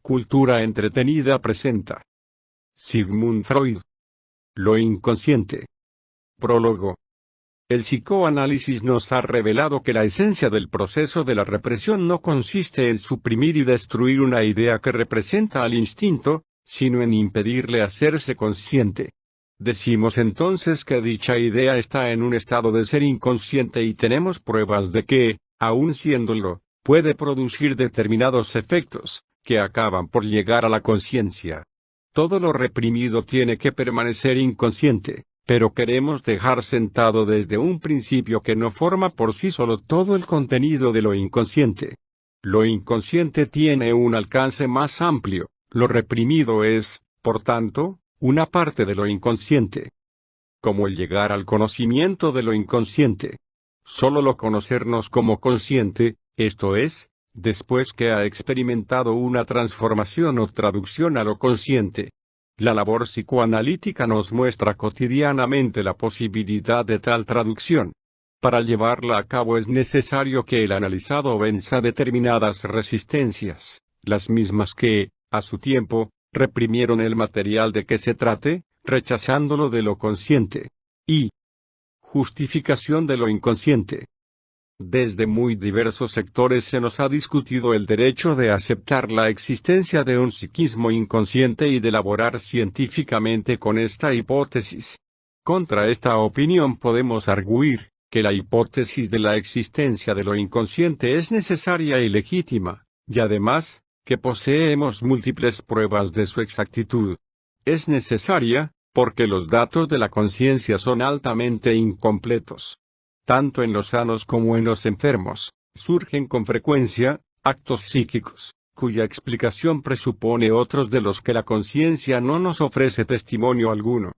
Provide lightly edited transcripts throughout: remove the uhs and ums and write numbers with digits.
Cultura entretenida presenta Sigmund Freud. Lo inconsciente. Prólogo. El psicoanálisis nos ha revelado que la esencia del proceso de la represión no consiste en suprimir y destruir una idea que representa al instinto, sino en impedirle hacerse consciente. Decimos entonces que dicha idea está en un estado de ser inconsciente y tenemos pruebas de que, aun siéndolo, puede producir determinados efectos, que acaban por llegar a la conciencia. Todo lo reprimido tiene que permanecer inconsciente, pero queremos dejar sentado desde un principio que no forma por sí solo todo el contenido de lo inconsciente. Lo inconsciente tiene un alcance más amplio, lo reprimido es, por tanto, una parte de lo inconsciente. Como el llegar al conocimiento de lo inconsciente. Solo lo conocernos como consciente, esto es, después que ha experimentado una transformación o traducción a lo consciente. La labor psicoanalítica nos muestra cotidianamente la posibilidad de tal traducción. Para llevarla a cabo es necesario que el analizado venza determinadas resistencias, las mismas que, a su tiempo, reprimieron el material de que se trate, rechazándolo de lo consciente. Y justificación de lo inconsciente. Desde muy diversos sectores se nos ha discutido el derecho de aceptar la existencia de un psiquismo inconsciente y de elaborar científicamente con esta hipótesis. Contra esta opinión podemos arguir que la hipótesis de la existencia de lo inconsciente es necesaria y legítima, y además, que poseemos múltiples pruebas de su exactitud. Es necesaria, porque los datos de la conciencia son altamente incompletos. Tanto en los sanos como en los enfermos, surgen con frecuencia, actos psíquicos, cuya explicación presupone otros de los que la conciencia no nos ofrece testimonio alguno.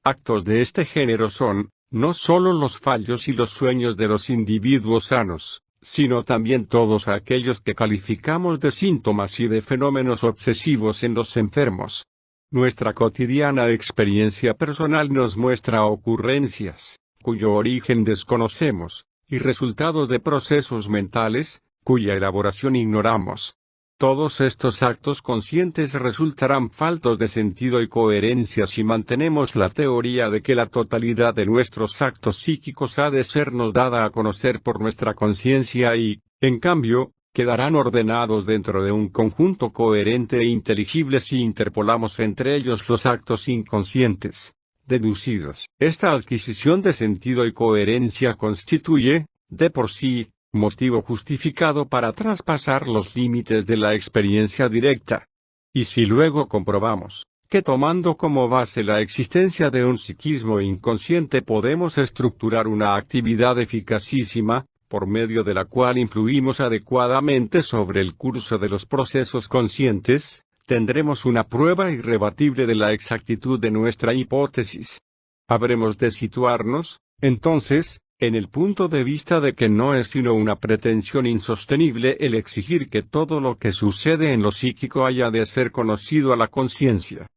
Actos de este género son, no sólo los fallos y los sueños de los individuos sanos, sino también todos aquellos que calificamos de síntomas y de fenómenos obsesivos en los enfermos. Nuestra cotidiana experiencia personal nos muestra ocurrencias, cuyo origen desconocemos, y resultado de procesos mentales, cuya elaboración ignoramos. Todos estos actos conscientes resultarán faltos de sentido y coherencia si mantenemos la teoría de que la totalidad de nuestros actos psíquicos ha de sernos dada a conocer por nuestra conciencia y, en cambio, quedarán ordenados dentro de un conjunto coherente e inteligible si interpolamos entre ellos los actos inconscientes deducidos. Esta adquisición de sentido y coherencia constituye, de por sí, motivo justificado para traspasar los límites de la experiencia directa. Y si luego comprobamos que tomando como base la existencia de un psiquismo inconsciente podemos estructurar una actividad eficacísima, por medio de la cual influimos adecuadamente sobre el curso de los procesos conscientes, tendremos una prueba irrebatible de la exactitud de nuestra hipótesis. Habremos de situarnos, entonces, en el punto de vista de que no es sino una pretensión insostenible el exigir que todo lo que sucede en lo psíquico haya de ser conocido a la conciencia.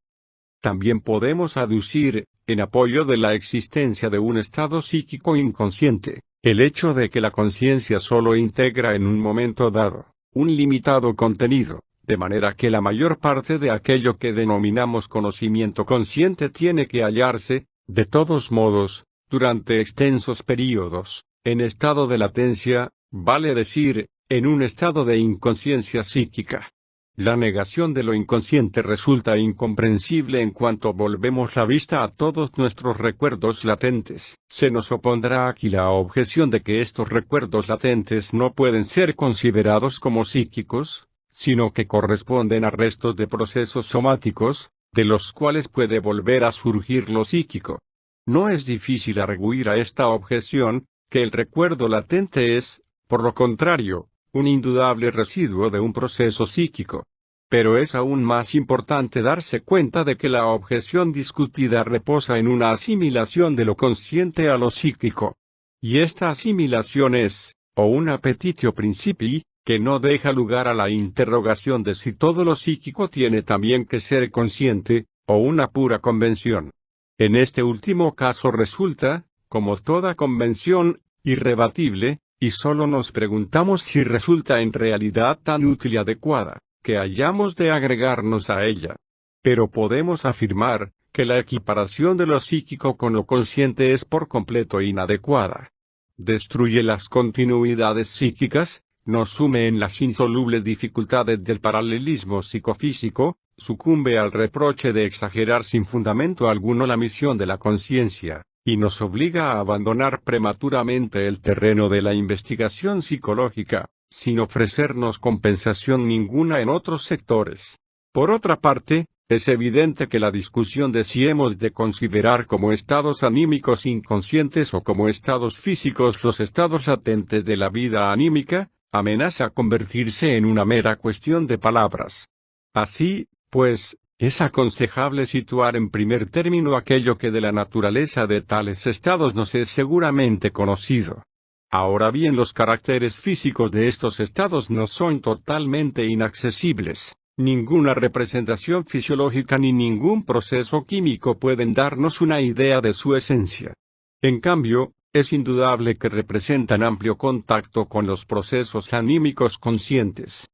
También podemos aducir, en apoyo de la existencia de un estado psíquico inconsciente, el hecho de que la conciencia solo integra en un momento dado, un limitado contenido, de manera que la mayor parte de aquello que denominamos conocimiento consciente tiene que hallarse, de todos modos, durante extensos períodos, en estado de latencia, vale decir, en un estado de inconsciencia psíquica. La negación de lo inconsciente resulta incomprensible en cuanto volvemos la vista a todos nuestros recuerdos latentes. Se nos opondrá aquí la objeción de que estos recuerdos latentes no pueden ser considerados como psíquicos, sino que corresponden a restos de procesos somáticos, de los cuales puede volver a surgir lo psíquico. No es difícil arguir a esta objeción, que el recuerdo latente es, por lo contrario, un indudable residuo de un proceso psíquico. Pero es aún más importante darse cuenta de que la objeción discutida reposa en una asimilación de lo consciente a lo psíquico. Y esta asimilación es, o un appetitio principii, que no deja lugar a la interrogación de si todo lo psíquico tiene también que ser consciente, o una pura convención. En este último caso resulta, como toda convención, irrebatible, y solo nos preguntamos si resulta en realidad tan útil y adecuada, que hayamos de agregarnos a ella. Pero podemos afirmar que la equiparación de lo psíquico con lo consciente es por completo inadecuada. Destruye las continuidades psíquicas, nos sume en las insolubles dificultades del paralelismo psicofísico, sucumbe al reproche de exagerar sin fundamento alguno la misión de la conciencia, y nos obliga a abandonar prematuramente el terreno de la investigación psicológica, sin ofrecernos compensación ninguna en otros sectores. Por otra parte, es evidente que la discusión de si hemos de considerar como estados anímicos inconscientes o como estados físicos los estados latentes de la vida anímica, amenaza convertirse en una mera cuestión de palabras. Así, pues, es aconsejable situar en primer término aquello que de la naturaleza de tales estados nos es seguramente conocido. Ahora bien, los caracteres físicos de estos estados no son totalmente inaccesibles. Ninguna representación fisiológica ni ningún proceso químico pueden darnos una idea de su esencia. En cambio, es indudable que representan amplio contacto con los procesos anímicos conscientes.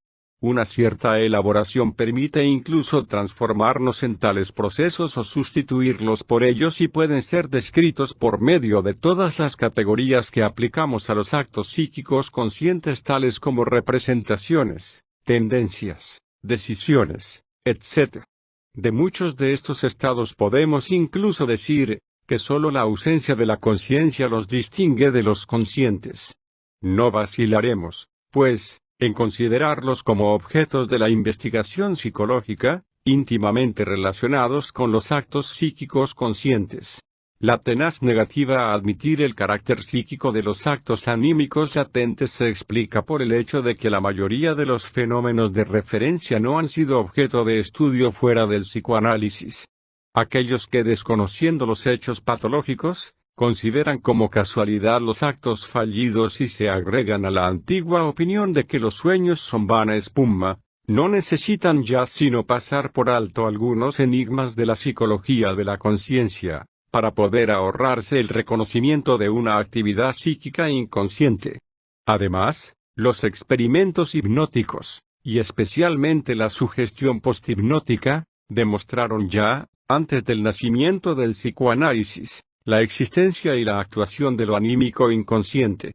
Una cierta elaboración permite incluso transformarnos en tales procesos o sustituirlos por ellos y pueden ser descritos por medio de todas las categorías que aplicamos a los actos psíquicos conscientes, tales como representaciones, tendencias, decisiones, etc. De muchos de estos estados podemos incluso decir que sólo la ausencia de la conciencia los distingue de los conscientes. No vacilaremos, pues, en considerarlos como objetos de la investigación psicológica, íntimamente relacionados con los actos psíquicos conscientes. La tenaz negativa a admitir el carácter psíquico de los actos anímicos latentes se explica por el hecho de que la mayoría de los fenómenos de referencia no han sido objeto de estudio fuera del psicoanálisis. Aquellos que, desconociendo los hechos patológicos, consideran como casualidad los actos fallidos y se agregan a la antigua opinión de que los sueños son vana espuma, no necesitan ya sino pasar por alto algunos enigmas de la psicología de la conciencia, para poder ahorrarse el reconocimiento de una actividad psíquica inconsciente. Además, los experimentos hipnóticos, y especialmente la sugestión posthipnótica, demostraron ya, antes del nacimiento del psicoanálisis, la existencia y la actuación de lo anímico inconsciente.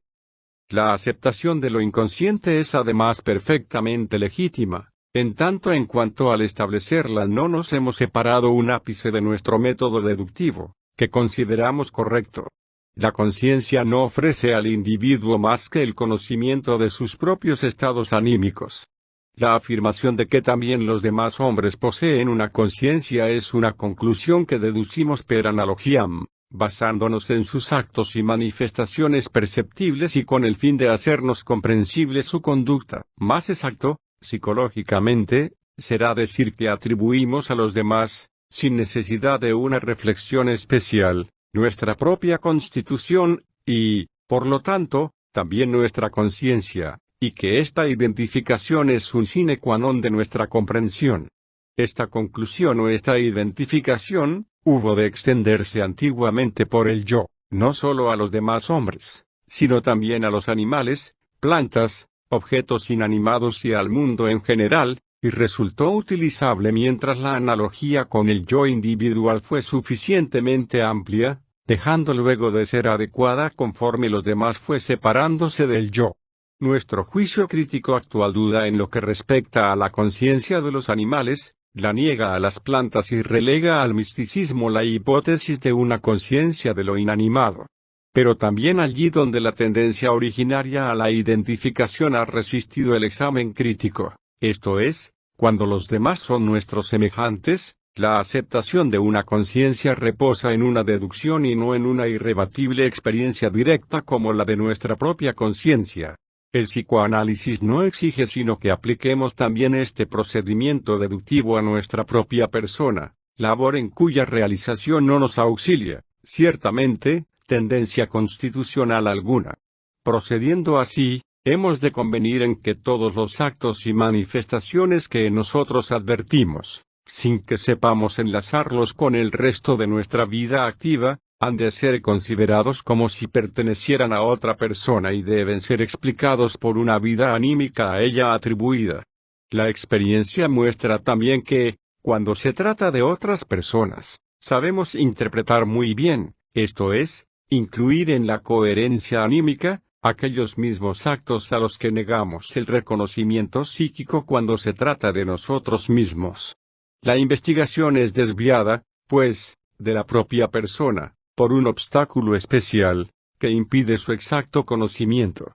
La aceptación de lo inconsciente es además perfectamente legítima, en tanto en cuanto al establecerla no nos hemos separado un ápice de nuestro método deductivo, que consideramos correcto. La conciencia no ofrece al individuo más que el conocimiento de sus propios estados anímicos. La afirmación de que también los demás hombres poseen una conciencia es una conclusión que deducimos per analogiam, basándonos en sus actos y manifestaciones perceptibles y con el fin de hacernos comprensible su conducta. Más exacto, psicológicamente, será decir que atribuimos a los demás, sin necesidad de una reflexión especial, nuestra propia constitución, y, por lo tanto, también nuestra conciencia, y que esta identificación es un sine qua non de nuestra comprensión. Esta conclusión o esta identificación, hubo de extenderse antiguamente por el yo, no sólo a los demás hombres, sino también a los animales, plantas, objetos inanimados y al mundo en general, y resultó utilizable mientras la analogía con el yo individual fue suficientemente amplia, dejando luego de ser adecuada conforme los demás fue separándose del yo. Nuestro juicio crítico actual duda en lo que respecta a la conciencia de los animales, la niega a las plantas y relega al misticismo la hipótesis de una conciencia de lo inanimado. Pero también allí donde la tendencia originaria a la identificación ha resistido el examen crítico, esto es, cuando los demás son nuestros semejantes, la aceptación de una conciencia reposa en una deducción y no en una irrebatible experiencia directa como la de nuestra propia conciencia. El psicoanálisis no exige sino que apliquemos también este procedimiento deductivo a nuestra propia persona, labor en cuya realización no nos auxilia, ciertamente, tendencia constitucional alguna. Procediendo así, hemos de convenir en que todos los actos y manifestaciones que nosotros advertimos, sin que sepamos enlazarlos con el resto de nuestra vida activa, han de ser considerados como si pertenecieran a otra persona y deben ser explicados por una vida anímica a ella atribuida. La experiencia muestra también que, cuando se trata de otras personas, sabemos interpretar muy bien, esto es, incluir en la coherencia anímica, aquellos mismos actos a los que negamos el reconocimiento psíquico cuando se trata de nosotros mismos. La investigación es desviada, pues, de la propia persona, por un obstáculo especial, que impide su exacto conocimiento.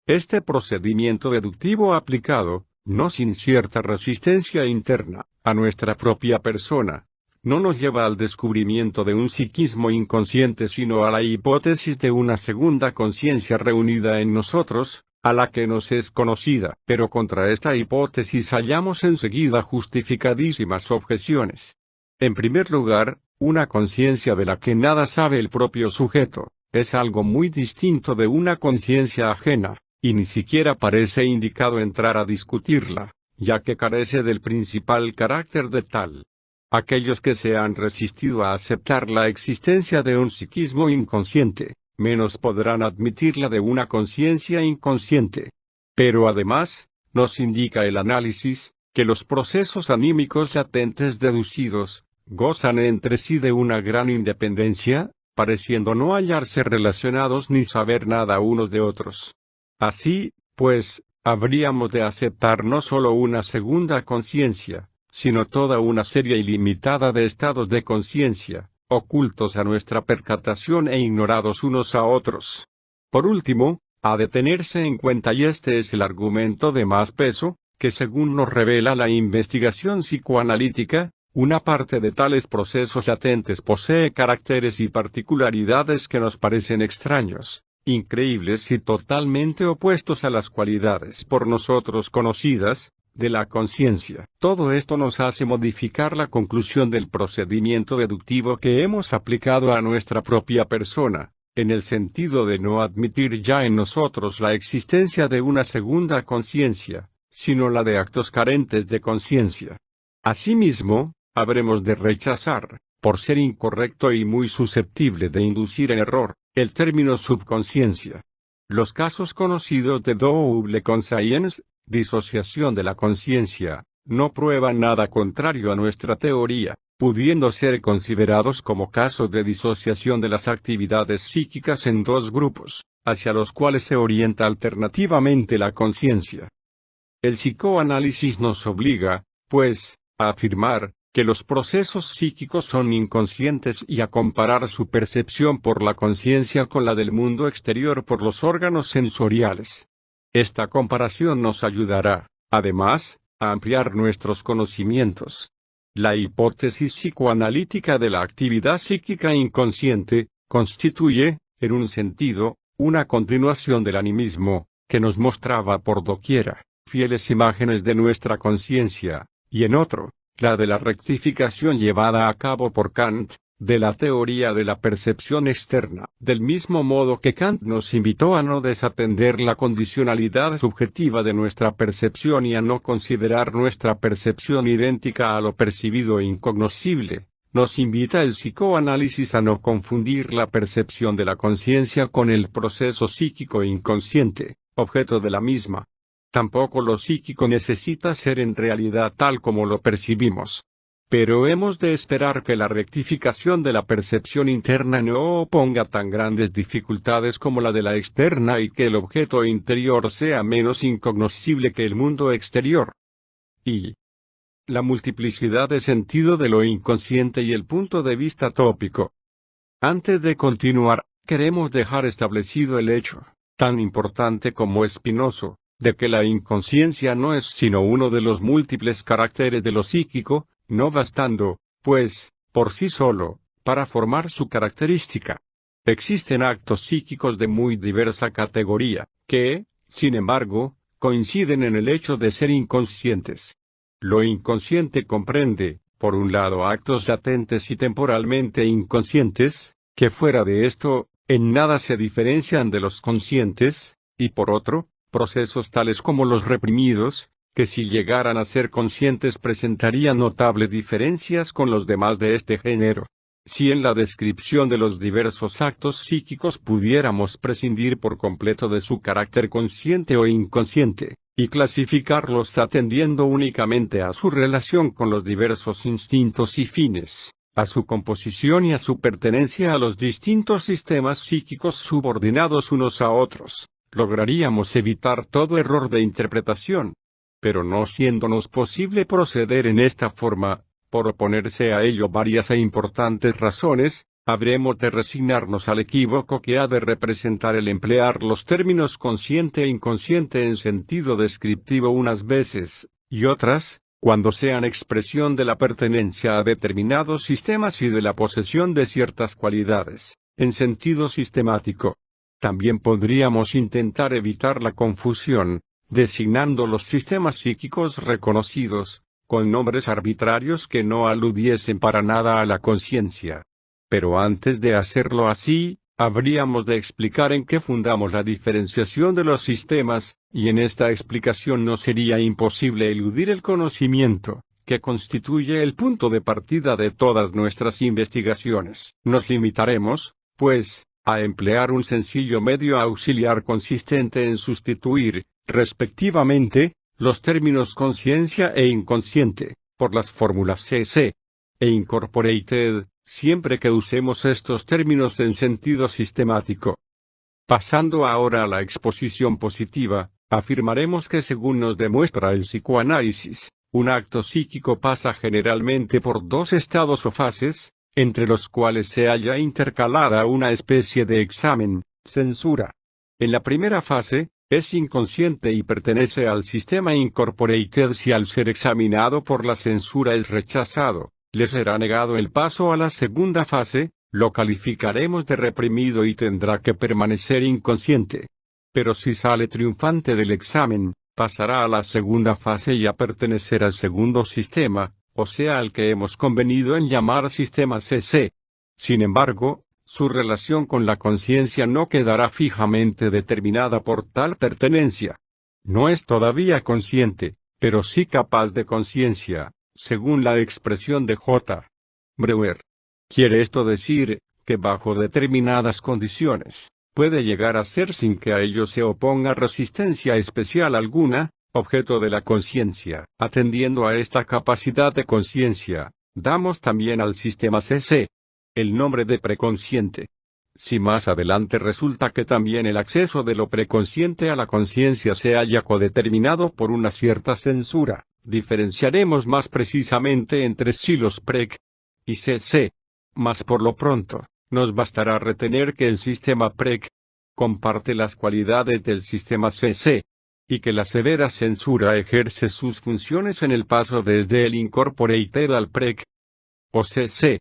Este procedimiento deductivo aplicado, no sin cierta resistencia interna, a nuestra propia persona, no nos lleva al descubrimiento de un psiquismo inconsciente sino a la hipótesis de una segunda conciencia reunida en nosotros, a la que nos es conocida. Pero contra esta hipótesis hallamos enseguida justificadísimas objeciones. En primer lugar, una conciencia de la que nada sabe el propio sujeto, es algo muy distinto de una conciencia ajena, y ni siquiera parece indicado entrar a discutirla, ya que carece del principal carácter de tal. Aquellos que se han resistido a aceptar la existencia de un psiquismo inconsciente, menos podrán admitirla de una conciencia inconsciente. Pero además, nos indica el análisis, que los procesos anímicos latentes deducidos, gozan entre sí de una gran independencia, pareciendo no hallarse relacionados ni saber nada unos de otros. Así, pues, habríamos de aceptar no solo una segunda conciencia, sino toda una serie ilimitada de estados de conciencia, ocultos a nuestra percatación e ignorados unos a otros. Por último, ha de tenerse en cuenta, y este es el argumento de más peso, que según nos revela la investigación psicoanalítica, una parte de tales procesos latentes posee caracteres y particularidades que nos parecen extraños, increíbles y totalmente opuestos a las cualidades por nosotros conocidas, de la conciencia. Todo esto nos hace modificar la conclusión del procedimiento deductivo que hemos aplicado a nuestra propia persona, en el sentido de no admitir ya en nosotros la existencia de una segunda conciencia, sino la de actos carentes de conciencia. Asimismo, habremos de rechazar, por ser incorrecto y muy susceptible de inducir en error, el término subconsciencia. Los casos conocidos de double conscience, disociación de la conciencia, no prueban nada contrario a nuestra teoría, pudiendo ser considerados como casos de disociación de las actividades psíquicas en dos grupos, hacia los cuales se orienta alternativamente la conciencia. El psicoanálisis nos obliga, pues, a afirmar, que los procesos psíquicos son inconscientes y a comparar su percepción por la conciencia con la del mundo exterior por los órganos sensoriales. Esta comparación nos ayudará, además, a ampliar nuestros conocimientos. La hipótesis psicoanalítica de la actividad psíquica inconsciente, constituye, en un sentido, una continuación del animismo, que nos mostraba por doquiera, fieles imágenes de nuestra conciencia, y en otro, la de la rectificación llevada a cabo por Kant, de la teoría de la percepción externa, del mismo modo que Kant nos invitó a no desatender la condicionalidad subjetiva de nuestra percepción y a no considerar nuestra percepción idéntica a lo percibido e incognoscible. Nos invita el psicoanálisis a no confundir la percepción de la conciencia con el proceso psíquico inconsciente, objeto de la misma. Tampoco lo psíquico necesita ser en realidad tal como lo percibimos. Pero hemos de esperar que la rectificación de la percepción interna no oponga tan grandes dificultades como la de la externa y que el objeto interior sea menos incognoscible que el mundo exterior. Y la multiplicidad de sentido de lo inconsciente y el punto de vista tópico. Antes de continuar, queremos dejar establecido el hecho, tan importante como espinoso, de que la inconsciencia no es sino uno de los múltiples caracteres de lo psíquico, no bastando, pues, por sí solo, para formar su característica. Existen actos psíquicos de muy diversa categoría, que, sin embargo, coinciden en el hecho de ser inconscientes. Lo inconsciente comprende, por un lado, actos latentes y temporalmente inconscientes, que fuera de esto, en nada se diferencian de los conscientes, y por otro, procesos tales como los reprimidos, que si llegaran a ser conscientes presentarían notables diferencias con los demás de este género. Si en la descripción de los diversos actos psíquicos pudiéramos prescindir por completo de su carácter consciente o inconsciente, y clasificarlos atendiendo únicamente a su relación con los diversos instintos y fines, a su composición y a su pertenencia a los distintos sistemas psíquicos subordinados unos a otros, lograríamos evitar todo error de interpretación. Pero no siéndonos posible proceder en esta forma, por oponerse a ello varias e importantes razones, habremos de resignarnos al equívoco que ha de representar el emplear los términos consciente e inconsciente en sentido descriptivo unas veces, y otras, cuando sean expresión de la pertenencia a determinados sistemas y de la posesión de ciertas cualidades, en sentido sistemático. También podríamos intentar evitar la confusión, designando los sistemas psíquicos reconocidos, con nombres arbitrarios que no aludiesen para nada a la conciencia. Pero antes de hacerlo así, habríamos de explicar en qué fundamos la diferenciación de los sistemas, y en esta explicación no sería imposible eludir el conocimiento, que constituye el punto de partida de todas nuestras investigaciones. Nos limitaremos, pues, a emplear un sencillo medio auxiliar consistente en sustituir, respectivamente, los términos conciencia e inconsciente, por las fórmulas CC e incorporated, siempre que usemos estos términos en sentido sistemático. Pasando ahora a la exposición positiva, afirmaremos que según nos demuestra el psicoanálisis, un acto psíquico pasa generalmente por dos estados o fases, entre los cuales se halla intercalada una especie de examen, censura. En la primera fase, es inconsciente y pertenece al sistema incorporated si al ser examinado por la censura es rechazado, le será negado el paso a la segunda fase, lo calificaremos de reprimido y tendrá que permanecer inconsciente. Pero si sale triunfante del examen, pasará a la segunda fase y a pertenecer al segundo sistema, o sea al que hemos convenido en llamar sistema CC. Sin embargo, su relación con la conciencia no quedará fijamente determinada por tal pertenencia. No es todavía consciente, pero sí capaz de conciencia, según la expresión de J. Breuer. Quiere esto decir, que bajo determinadas condiciones, puede llegar a ser sin que a ello se oponga resistencia especial alguna, objeto de la conciencia. Atendiendo a esta capacidad de conciencia, damos también al sistema CC el nombre de preconsciente. Si más adelante resulta que también el acceso de lo preconsciente a la conciencia se haya codeterminado por una cierta censura, diferenciaremos más precisamente entre silos prec y CC. Mas por lo pronto, nos bastará retener que el sistema prec comparte las cualidades del sistema CC, y que la severa censura ejerce sus funciones en el paso desde el incorporated al prec o CC.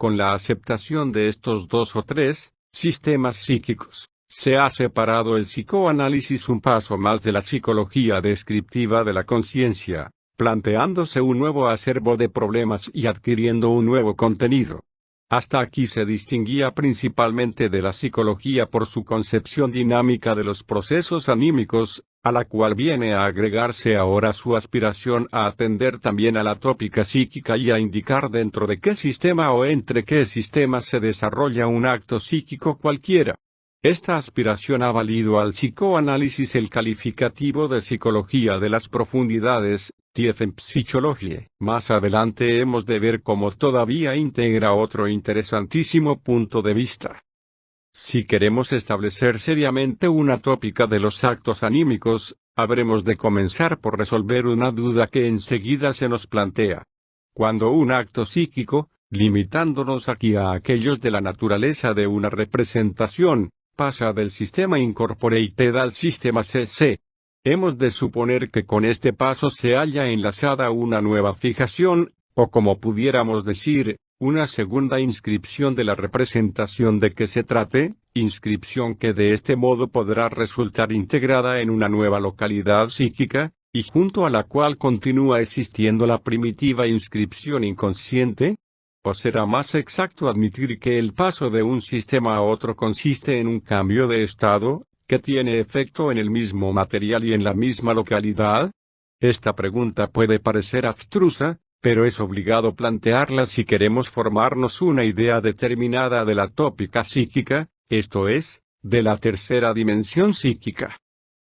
Con la aceptación de estos dos o tres sistemas psíquicos, se ha separado el psicoanálisis un paso más de la psicología descriptiva de la conciencia, planteándose un nuevo acervo de problemas y adquiriendo un nuevo contenido. Hasta aquí se distinguía principalmente de la psicología por su concepción dinámica de los procesos anímicos, a la cual viene a agregarse ahora su aspiración a atender también a la tópica psíquica y a indicar dentro de qué sistema o entre qué sistemas se desarrolla un acto psíquico cualquiera. Esta aspiración ha valido al psicoanálisis el calificativo de psicología de las profundidades, Tiefenpsychologie. Más adelante hemos de ver cómo todavía integra otro interesantísimo punto de vista. Si queremos establecer seriamente una tópica de los actos anímicos, habremos de comenzar por resolver una duda que enseguida se nos plantea. Cuando un acto psíquico, limitándonos aquí a aquellos de la naturaleza de una representación, pasa del sistema incorporated al sistema CC, hemos de suponer que con este paso se halla enlazada una nueva fijación, o como pudiéramos decir, una segunda inscripción de la representación de que se trate, inscripción que de este modo podrá resultar integrada en una nueva localidad psíquica, y junto a la cual continúa existiendo la primitiva inscripción inconsciente. ¿O será más exacto admitir que el paso de un sistema a otro consiste en un cambio de estado, que tiene efecto en el mismo material y en la misma localidad? Esta pregunta puede parecer abstrusa, pero es obligado plantearla si queremos formarnos una idea determinada de la tópica psíquica, esto es, de la tercera dimensión psíquica.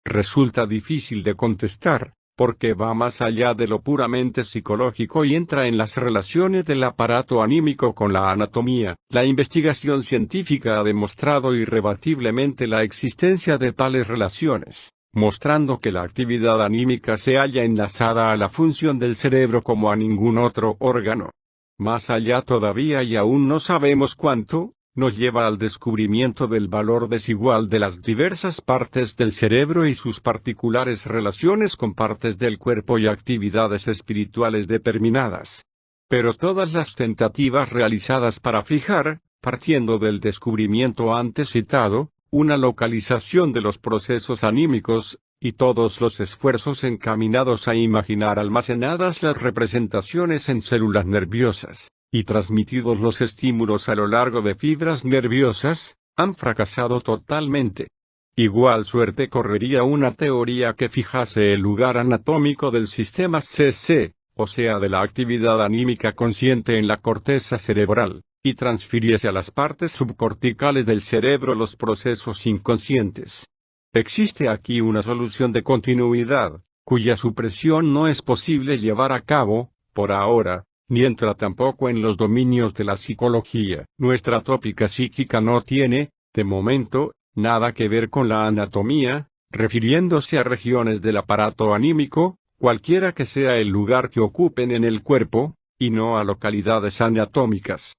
Resulta difícil de contestar, porque va más allá de lo puramente psicológico y entra en las relaciones del aparato anímico con la anatomía. La investigación científica ha demostrado irrebatiblemente la existencia de tales relaciones, mostrando que la actividad anímica se halla enlazada a la función del cerebro como a ningún otro órgano. Más allá todavía y aún no sabemos cuánto, nos lleva al descubrimiento del valor desigual de las diversas partes del cerebro y sus particulares relaciones con partes del cuerpo y actividades espirituales determinadas. Pero todas las tentativas realizadas para fijar, partiendo del descubrimiento antes citado, una localización de los procesos anímicos, y todos los esfuerzos encaminados a imaginar almacenadas las representaciones en células nerviosas, y transmitidos los estímulos a lo largo de fibras nerviosas, han fracasado totalmente. Igual suerte correría una teoría que fijase el lugar anatómico del sistema CC, o sea de la actividad anímica consciente en la corteza cerebral, y transfiriese a las partes subcorticales del cerebro los procesos inconscientes. Existe aquí una solución de continuidad, cuya supresión no es posible llevar a cabo, por ahora, ni entra tampoco en los dominios de la psicología. Nuestra tópica psíquica no tiene, de momento, nada que ver con la anatomía, refiriéndose a regiones del aparato anímico, cualquiera que sea el lugar que ocupen en el cuerpo, y no a localidades anatómicas.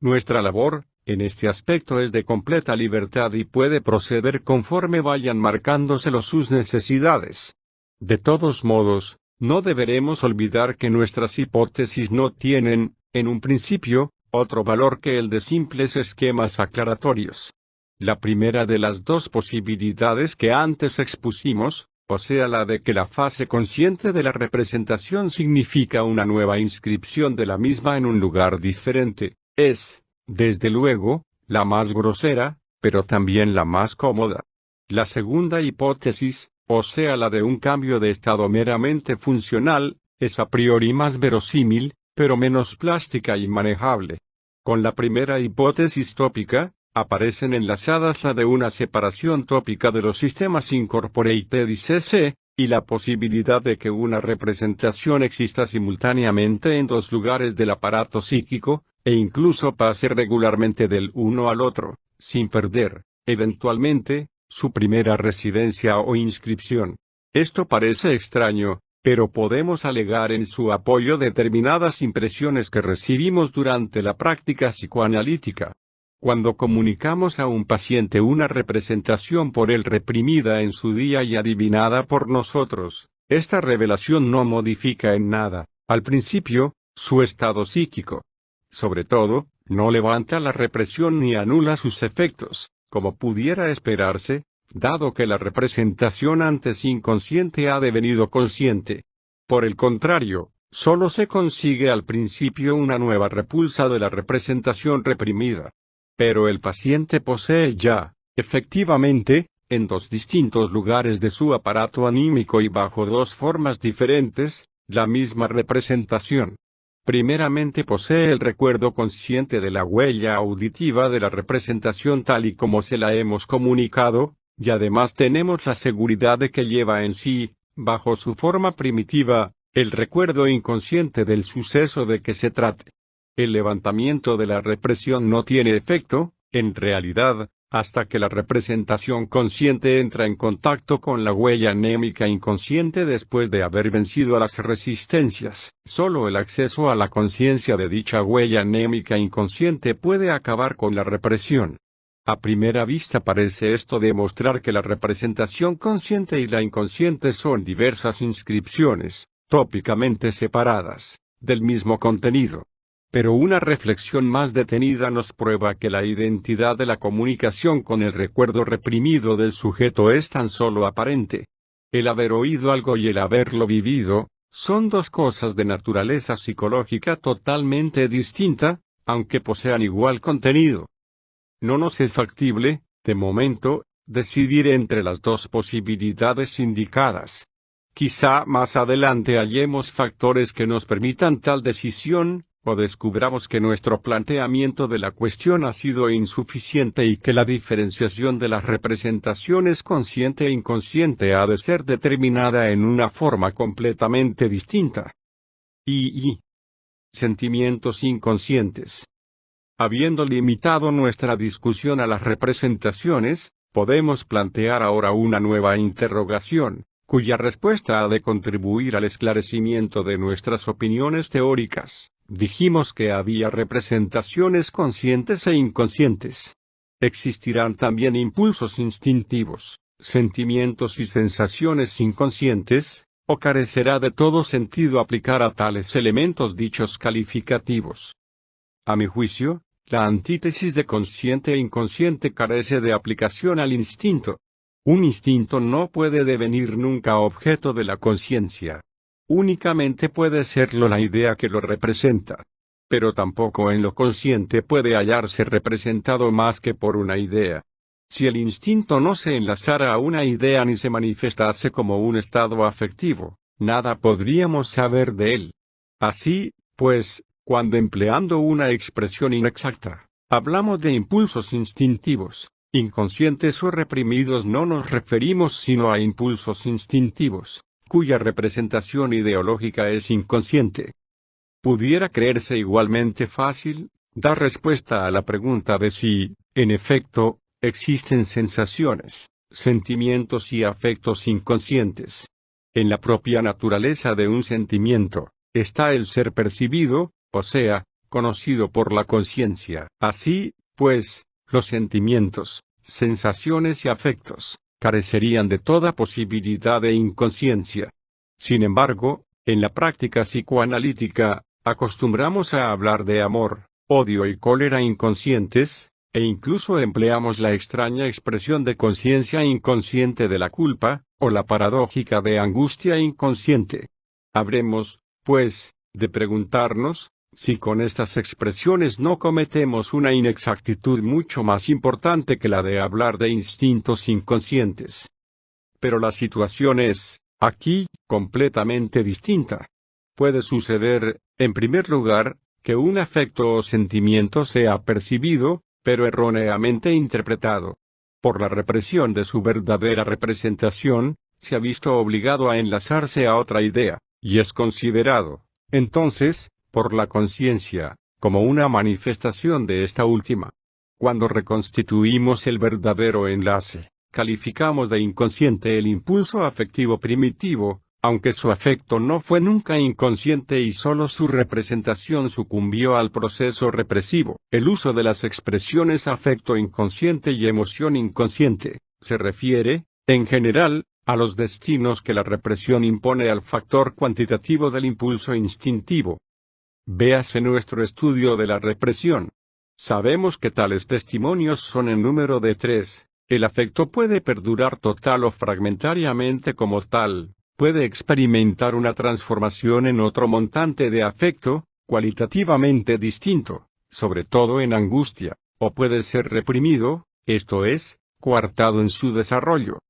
Nuestra labor, en este aspecto es de completa libertad y puede proceder conforme vayan marcándoselo sus necesidades. De todos modos, no deberemos olvidar que nuestras hipótesis no tienen, en un principio, otro valor que el de simples esquemas aclaratorios. La primera de las dos posibilidades que antes expusimos, o sea la de que la fase consciente de la representación significa una nueva inscripción de la misma en un lugar diferente, es, desde luego, la más grosera, pero también la más cómoda. La segunda hipótesis, o sea la de un cambio de estado meramente funcional, es a priori más verosímil, pero menos plástica y manejable. Con la primera hipótesis tópica, aparecen enlazadas la de una separación tópica de los sistemas incorporated y CC, y la posibilidad de que una representación exista simultáneamente en dos lugares del aparato psíquico, e incluso pase regularmente del uno al otro, sin perder, eventualmente, su primera residencia o inscripción. Esto parece extraño, pero podemos alegar en su apoyo determinadas impresiones que recibimos durante la práctica psicoanalítica. Cuando comunicamos a un paciente una representación por él reprimida en su día y adivinada por nosotros, esta revelación no modifica en nada, al principio, su estado psíquico. Sobre todo, no levanta la represión ni anula sus efectos, como pudiera esperarse, dado que la representación antes inconsciente ha devenido consciente. Por el contrario, solo se consigue al principio una nueva repulsa de la representación reprimida. Pero el paciente posee ya, efectivamente, en dos distintos lugares de su aparato anímico y bajo dos formas diferentes, la misma representación. Primeramente posee el recuerdo consciente de la huella auditiva de la representación tal y como se la hemos comunicado, y además tenemos la seguridad de que lleva en sí, bajo su forma primitiva, el recuerdo inconsciente del suceso de que se trate. El levantamiento de la represión no tiene efecto, en realidad, hasta que la representación consciente entra en contacto con la huella anémica inconsciente después de haber vencido a las resistencias. Solo el acceso a la conciencia de dicha huella anémica inconsciente puede acabar con la represión. A primera vista parece esto demostrar que la representación consciente y la inconsciente son diversas inscripciones, tópicamente separadas, del mismo contenido. Pero una reflexión más detenida nos prueba que la identidad de la comunicación con el recuerdo reprimido del sujeto es tan solo aparente. El haber oído algo y el haberlo vivido, son dos cosas de naturaleza psicológica totalmente distinta, aunque posean igual contenido. No nos es factible, de momento, decidir entre las dos posibilidades indicadas. Quizá más adelante hallemos factores que nos permitan tal decisión, o descubramos que nuestro planteamiento de la cuestión ha sido insuficiente y que la diferenciación de las representaciones consciente e inconsciente ha de ser determinada en una forma completamente distinta. Sentimientos inconscientes. Habiendo limitado nuestra discusión a las representaciones, podemos plantear ahora una nueva interrogación, cuya respuesta ha de contribuir al esclarecimiento de nuestras opiniones teóricas. Dijimos que había representaciones conscientes e inconscientes. Existirán también impulsos instintivos, sentimientos y sensaciones inconscientes, o carecerá de todo sentido aplicar a tales elementos dichos calificativos. A mi juicio, la antítesis de consciente e inconsciente carece de aplicación al instinto. Un instinto no puede devenir nunca objeto de la conciencia. Únicamente puede serlo la idea que lo representa. Pero tampoco en lo consciente puede hallarse representado más que por una idea. Si el instinto no se enlazara a una idea ni se manifestase como un estado afectivo, nada podríamos saber de él. Así, pues, cuando empleando una expresión inexacta, hablamos de impulsos instintivos, inconscientes o reprimidos, no nos referimos sino a impulsos instintivos, cuya representación ideológica es inconsciente. Pudiera creerse igualmente fácil dar respuesta a la pregunta de si, en efecto, existen sensaciones, sentimientos y afectos inconscientes. En la propia naturaleza de un sentimiento, está el ser percibido, o sea, conocido por la conciencia. Así, pues, los sentimientos, sensaciones y afectos, carecerían de toda posibilidad de inconsciencia. Sin embargo, en la práctica psicoanalítica, acostumbramos a hablar de amor, odio y cólera inconscientes, e incluso empleamos la extraña expresión de conciencia inconsciente de la culpa, o la paradójica de angustia inconsciente. Habremos, pues, de preguntarnos, si con estas expresiones no cometemos una inexactitud mucho más importante que la de hablar de instintos inconscientes. Pero la situación es, aquí, completamente distinta. Puede suceder, en primer lugar, que un afecto o sentimiento sea percibido, pero erróneamente interpretado. Por la represión de su verdadera representación, se ha visto obligado a enlazarse a otra idea, y es considerado, entonces, por la conciencia, como una manifestación de esta última. Cuando reconstituimos el verdadero enlace, calificamos de inconsciente el impulso afectivo primitivo, aunque su afecto no fue nunca inconsciente y solo su representación sucumbió al proceso represivo. El uso de las expresiones afecto inconsciente y emoción inconsciente, se refiere, en general, a los destinos que la represión impone al factor cuantitativo del impulso instintivo. Véase nuestro estudio de la represión. Sabemos que tales testimonios son en número de 3, el afecto puede perdurar total o fragmentariamente como tal, puede experimentar una transformación en otro montante de afecto, cualitativamente distinto, sobre todo en angustia, o puede ser reprimido, esto es, coartado en su desarrollo.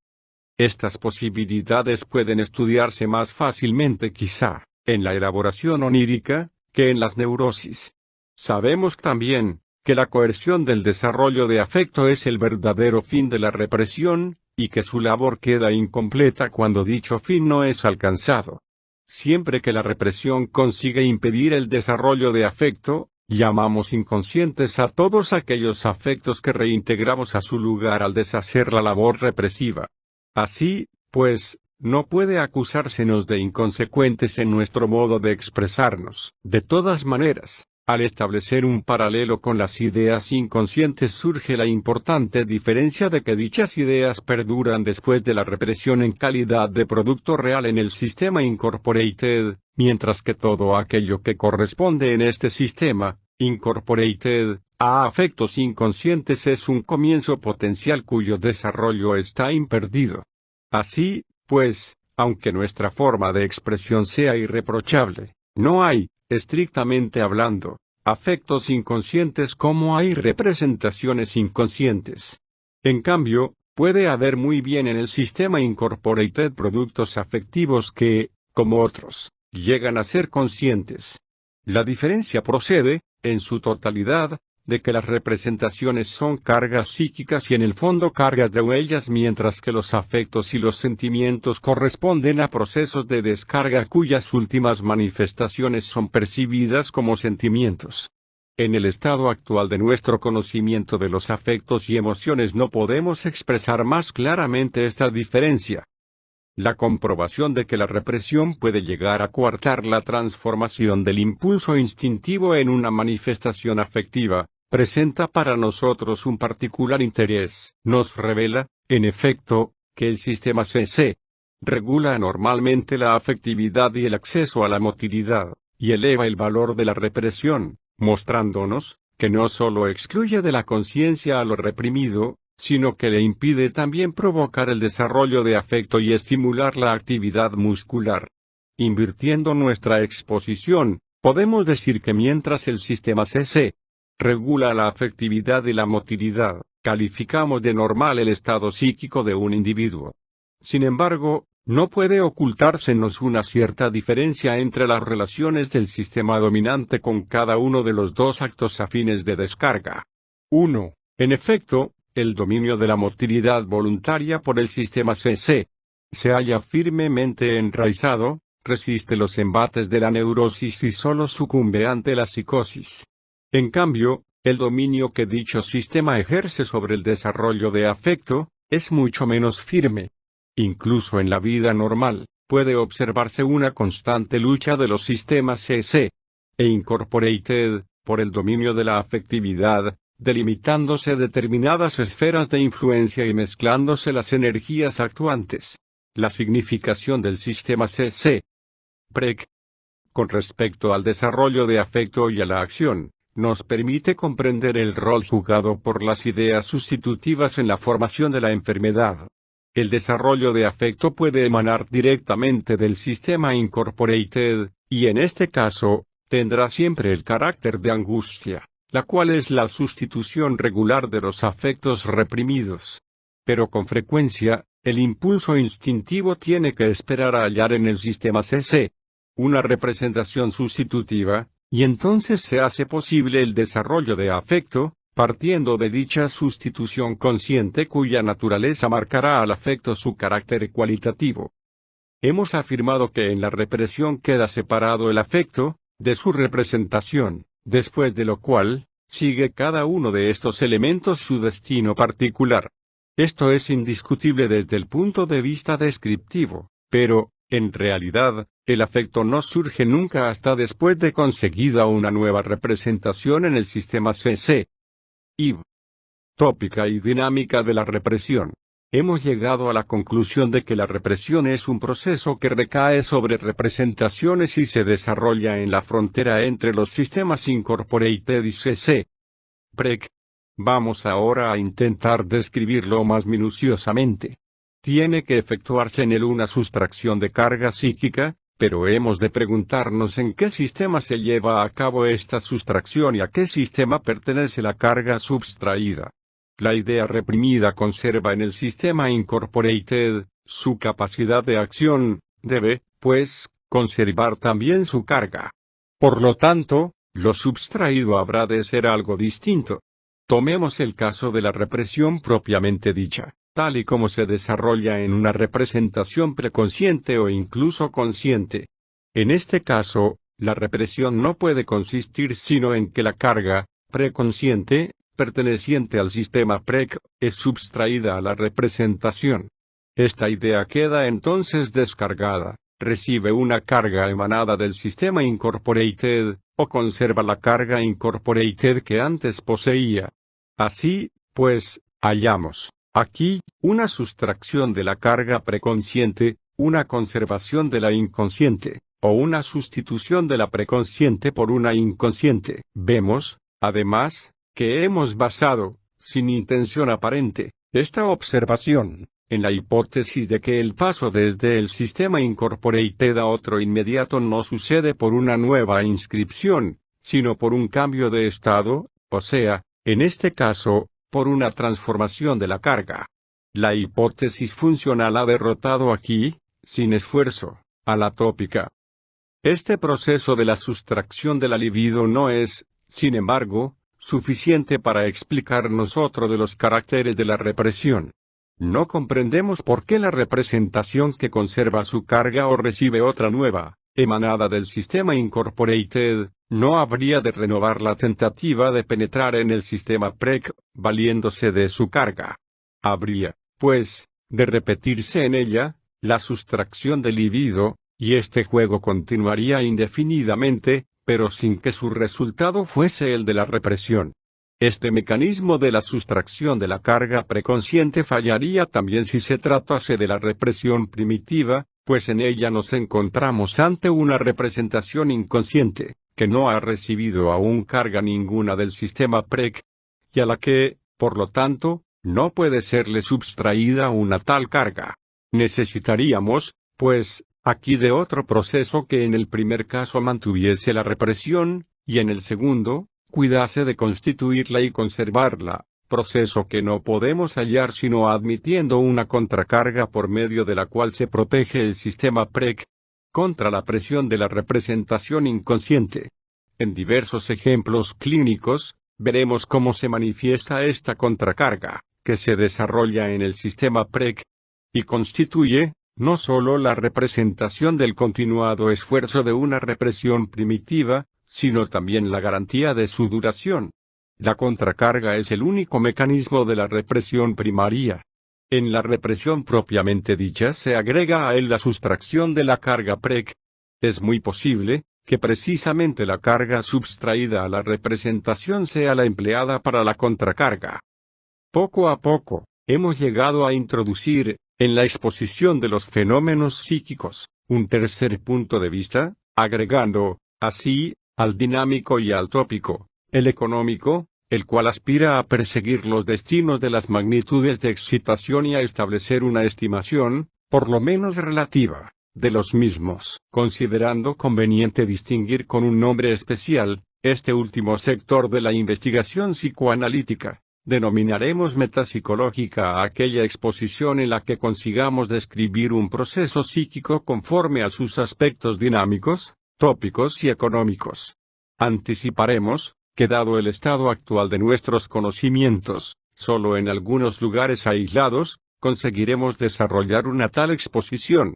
Estas posibilidades pueden estudiarse más fácilmente quizá, en la elaboración onírica, que en las neurosis. Sabemos también, que la coerción del desarrollo de afecto es el verdadero fin de la represión, y que su labor queda incompleta cuando dicho fin no es alcanzado. Siempre que la represión consigue impedir el desarrollo de afecto, llamamos inconscientes a todos aquellos afectos que reintegramos a su lugar al deshacer la labor represiva. Así, pues, no puede acusársenos de inconsecuentes en nuestro modo de expresarnos. De todas maneras, al establecer un paralelo con las ideas inconscientes surge la importante diferencia de que dichas ideas perduran después de la represión en calidad de producto real en el sistema incorporated, mientras que todo aquello que corresponde en este sistema, incorporated, a afectos inconscientes es un comienzo potencial cuyo desarrollo está imperdido. Así, pues, aunque nuestra forma de expresión sea irreprochable, no hay, estrictamente hablando, afectos inconscientes como hay representaciones inconscientes. En cambio, puede haber muy bien en el sistema incorporated productos afectivos que, como otros, llegan a ser conscientes. La diferencia procede, en su totalidad, de que las representaciones son cargas psíquicas y en el fondo cargas de huellas, mientras que los afectos y los sentimientos corresponden a procesos de descarga cuyas últimas manifestaciones son percibidas como sentimientos. En el estado actual de nuestro conocimiento de los afectos y emociones no podemos expresar más claramente esta diferencia. La comprobación de que la represión puede llegar a coartar la transformación del impulso instintivo en una manifestación afectiva, presenta para nosotros un particular interés. Nos revela, en efecto, que el sistema CC regula anormalmente la afectividad y el acceso a la motilidad, y eleva el valor de la represión, mostrándonos, que no solo excluye de la conciencia a lo reprimido, sino que le impide también provocar el desarrollo de afecto y estimular la actividad muscular. Invirtiendo nuestra exposición, podemos decir que mientras el sistema CC regula la afectividad y la motilidad, calificamos de normal el estado psíquico de un individuo. Sin embargo, no puede ocultársenos una cierta diferencia entre las relaciones del sistema dominante con cada uno de los dos actos afines de descarga. 1. En efecto, el dominio de la motilidad voluntaria por el sistema CC se halla firmemente enraizado, resiste los embates de la neurosis y solo sucumbe ante la psicosis. En cambio, el dominio que dicho sistema ejerce sobre el desarrollo de afecto es mucho menos firme. Incluso en la vida normal, puede observarse una constante lucha de los sistemas CC e Incorporated por el dominio de la afectividad, delimitándose determinadas esferas de influencia y mezclándose las energías actuantes. La significación del sistema CC PREC con respecto al desarrollo de afecto y a la acción, nos permite comprender el rol jugado por las ideas sustitutivas en la formación de la enfermedad. El desarrollo de afecto puede emanar directamente del sistema Incorporated, y en este caso, tendrá siempre el carácter de angustia, la cual es la sustitución regular de los afectos reprimidos. Pero con frecuencia, el impulso instintivo tiene que esperar a hallar en el sistema CC una representación sustitutiva, y entonces se hace posible el desarrollo de afecto, partiendo de dicha sustitución consciente cuya naturaleza marcará al afecto su carácter cualitativo. Hemos afirmado que en la represión queda separado el afecto de su representación, después de lo cual, sigue cada uno de estos elementos su destino particular. Esto es indiscutible desde el punto de vista descriptivo, pero, en realidad, el afecto no surge nunca hasta después de conseguida una nueva representación en el sistema CC. IV. Tópica y dinámica de la represión. Hemos llegado a la conclusión de que la represión es un proceso que recae sobre representaciones y se desarrolla en la frontera entre los sistemas Incorporated y CC. PREC. Vamos ahora a intentar describirlo más minuciosamente. Tiene que efectuarse en él una sustracción de carga psíquica, pero hemos de preguntarnos en qué sistema se lleva a cabo esta sustracción y a qué sistema pertenece la carga subtraída. La idea reprimida conserva en el sistema Incorporated su capacidad de acción, debe, pues, conservar también su carga. Por lo tanto, lo subtraído habrá de ser algo distinto. Tomemos el caso de la represión propiamente dicha, tal y como se desarrolla en una representación preconsciente o incluso consciente. En este caso, la represión no puede consistir sino en que la carga preconsciente, perteneciente al sistema PREC, es subtraída a la representación. Esta idea queda entonces descargada, recibe una carga emanada del sistema Incorporated, o conserva la carga Incorporated que antes poseía. Así, pues, hallamos aquí una sustracción de la carga preconsciente, una conservación de la inconsciente, o una sustitución de la preconsciente por una inconsciente. Vemos, además, que hemos basado, sin intención aparente, esta observación en la hipótesis de que el paso desde el sistema Incorporated a otro inmediato no sucede por una nueva inscripción, sino por un cambio de estado, o sea, en este caso, por una transformación de la carga. La hipótesis funcional ha derrotado aquí, sin esfuerzo, a la tópica. Este proceso de la sustracción de la libido no es, sin embargo, suficiente para explicarnos otro de los caracteres de la represión. No comprendemos por qué la representación que conserva su carga o recibe otra nueva, emanada del sistema incorporated, no habría de renovar la tentativa de penetrar en el sistema PREC, valiéndose de su carga. Habría, pues, de repetirse en ella, la sustracción del libido, y este juego continuaría indefinidamente, pero sin que su resultado fuese el de la represión. Este mecanismo de la sustracción de la carga preconsciente fallaría también si se tratase de la represión primitiva, pues en ella nos encontramos ante una representación inconsciente, que no ha recibido aún carga ninguna del sistema PREC, y a la que, por lo tanto, no puede serle subtraída una tal carga. Necesitaríamos, pues, aquí de otro proceso que en el primer caso mantuviese la represión, y en el segundo, cuidase de constituirla y conservarla, proceso que no podemos hallar sino admitiendo una contracarga por medio de la cual se protege el sistema PREC contra la presión de la representación inconsciente. En diversos ejemplos clínicos, veremos cómo se manifiesta esta contracarga, que se desarrolla en el sistema PREC, y constituye, no sólo la representación del continuado esfuerzo de una represión primitiva, sino también la garantía de su duración. La contracarga es el único mecanismo de la represión primaria. En la represión propiamente dicha se agrega a él la sustracción de la carga PREC. Es muy posible que precisamente la carga subtraída a la representación sea la empleada para la contracarga. Poco a poco, hemos llegado a introducir, en la exposición de los fenómenos psíquicos, un tercer punto de vista, agregando, así, al dinámico y al tópico, el económico, el cual aspira a perseguir los destinos de las magnitudes de excitación y a establecer una estimación, por lo menos relativa, de los mismos, considerando conveniente distinguir con un nombre especial, este último sector de la investigación psicoanalítica. Denominaremos metapsicológica a aquella exposición en la que consigamos describir un proceso psíquico conforme a sus aspectos dinámicos, tópicos y económicos. Anticiparemos, que dado el estado actual de nuestros conocimientos, solo en algunos lugares aislados, conseguiremos desarrollar una tal exposición.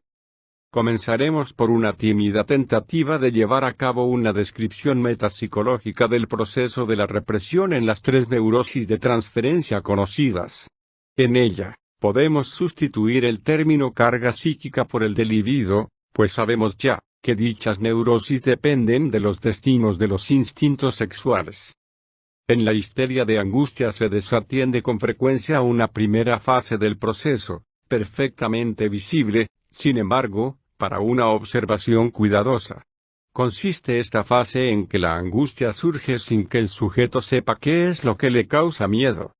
Comenzaremos por una tímida tentativa de llevar a cabo una descripción metapsicológica del proceso de la represión en las tres neurosis de transferencia conocidas. En ella, podemos sustituir el término carga psíquica por el de libido, pues sabemos ya, que dichas neurosis dependen de los destinos de los instintos sexuales. En la histeria de angustia se desatiende con frecuencia una primera fase del proceso, perfectamente visible, sin embargo, para una observación cuidadosa. Consiste esta fase en que la angustia surge sin que el sujeto sepa qué es lo que le causa miedo.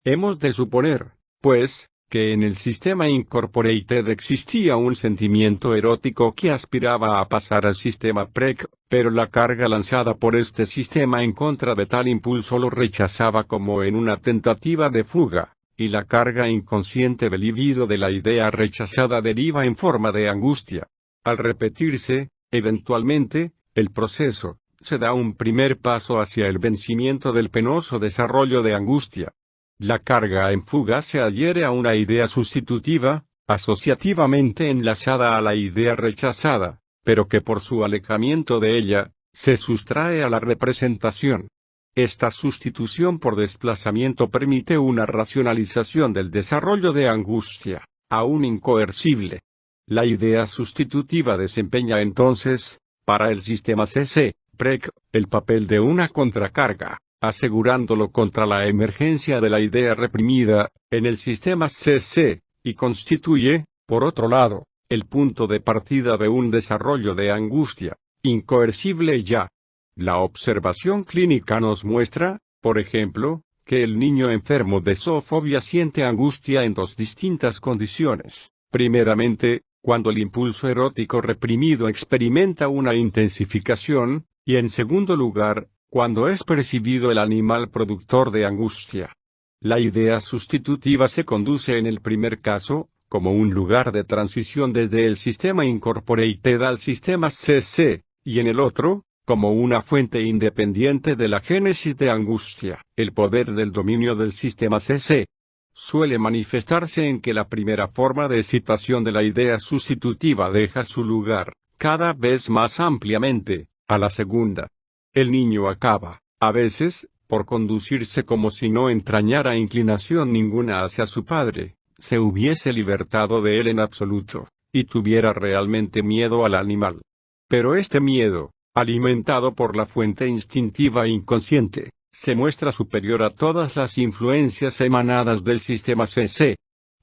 Hemos de suponer, pues, que en el sistema incorporated existía un sentimiento erótico que aspiraba a pasar al sistema PREC, pero la carga lanzada por este sistema en contra de tal impulso lo rechazaba como en una tentativa de fuga, y la carga inconsciente del libido de la idea rechazada deriva en forma de angustia. Al repetirse, eventualmente, el proceso, se da un primer paso hacia el vencimiento del penoso desarrollo de angustia. La carga en fuga se adhiere a una idea sustitutiva, asociativamente enlazada a la idea rechazada, pero que por su alejamiento de ella, se sustrae a la representación. Esta sustitución por desplazamiento permite una racionalización del desarrollo de angustia, aún incoercible. La idea sustitutiva desempeña entonces, para el sistema CC, PREC, el papel de una contracarga, asegurándolo contra la emergencia de la idea reprimida, en el sistema CC, y constituye, por otro lado, el punto de partida de un desarrollo de angustia, incoercible ya. La observación clínica nos muestra, por ejemplo, que el niño enfermo de zoofobia siente angustia en dos distintas condiciones. Primeramente, cuando el impulso erótico reprimido experimenta una intensificación, y en segundo lugar, cuando es percibido el animal productor de angustia. La idea sustitutiva se conduce en el primer caso, como un lugar de transición desde el sistema incorporated al sistema CC, y en el otro, como una fuente independiente de la génesis de angustia. El poder del dominio del sistema CC suele manifestarse en que la primera forma de excitación de la idea sustitutiva deja su lugar, cada vez más ampliamente, a la segunda. El niño acaba, a veces, por conducirse como si no entrañara inclinación ninguna hacia su padre, se hubiese libertado de él en absoluto, y tuviera realmente miedo al animal. Pero este miedo, alimentado por la fuente instintiva inconsciente, se muestra superior a todas las influencias emanadas del sistema CC,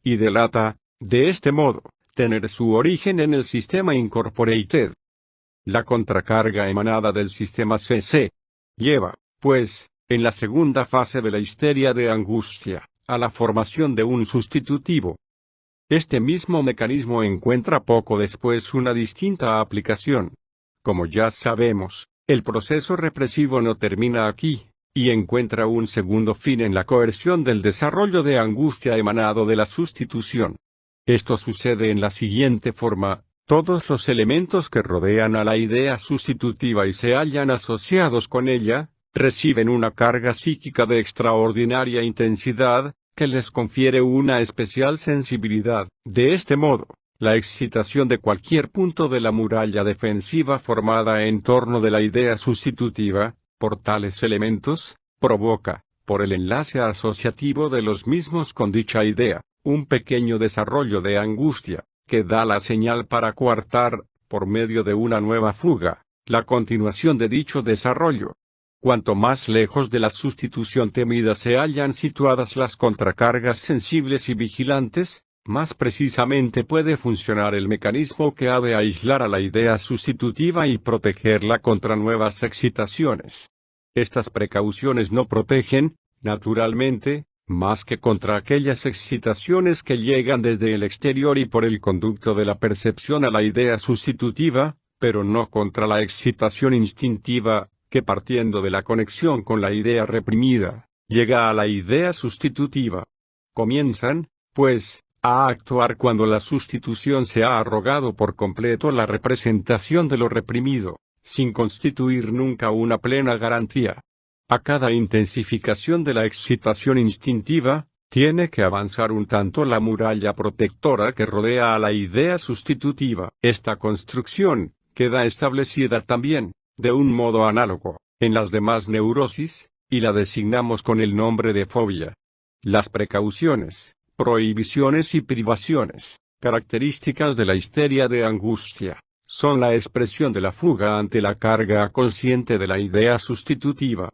y delata, de este modo, tener su origen en el sistema incorporated. La contracarga emanada del sistema CC lleva, pues, en la segunda fase de la histeria de angustia, a la formación de un sustitutivo. Este mismo mecanismo encuentra poco después una distinta aplicación. Como ya sabemos, el proceso represivo no termina aquí, y encuentra un segundo fin en la coerción del desarrollo de angustia emanado de la sustitución. Esto sucede en la siguiente forma: todos los elementos que rodean a la idea sustitutiva y se hallan asociados con ella, reciben una carga psíquica de extraordinaria intensidad, que les confiere una especial sensibilidad. De este modo, la excitación de cualquier punto de la muralla defensiva formada en torno de la idea sustitutiva, por tales elementos, provoca, por el enlace asociativo de los mismos con dicha idea, un pequeño desarrollo de angustia, que da la señal para coartar, por medio de una nueva fuga, la continuación de dicho desarrollo. Cuanto más lejos de la sustitución temida se hallan situadas las contracargas sensibles y vigilantes, más precisamente puede funcionar el mecanismo que ha de aislar a la idea sustitutiva y protegerla contra nuevas excitaciones. Estas precauciones no protegen, naturalmente, más que contra aquellas excitaciones que llegan desde el exterior y por el conducto de la percepción a la idea sustitutiva, pero no contra la excitación instintiva, que partiendo de la conexión con la idea reprimida, llega a la idea sustitutiva. Comienzan, pues, a actuar cuando la sustitución se ha arrogado por completo la representación de lo reprimido, sin constituir nunca una plena garantía. A cada intensificación de la excitación instintiva, tiene que avanzar un tanto la muralla protectora que rodea a la idea sustitutiva. Esta construcción queda establecida también, de un modo análogo, en las demás neurosis, y la designamos con el nombre de fobia. Las precauciones, prohibiciones y privaciones, características de la histeria de angustia, son la expresión de la fuga ante la carga consciente de la idea sustitutiva.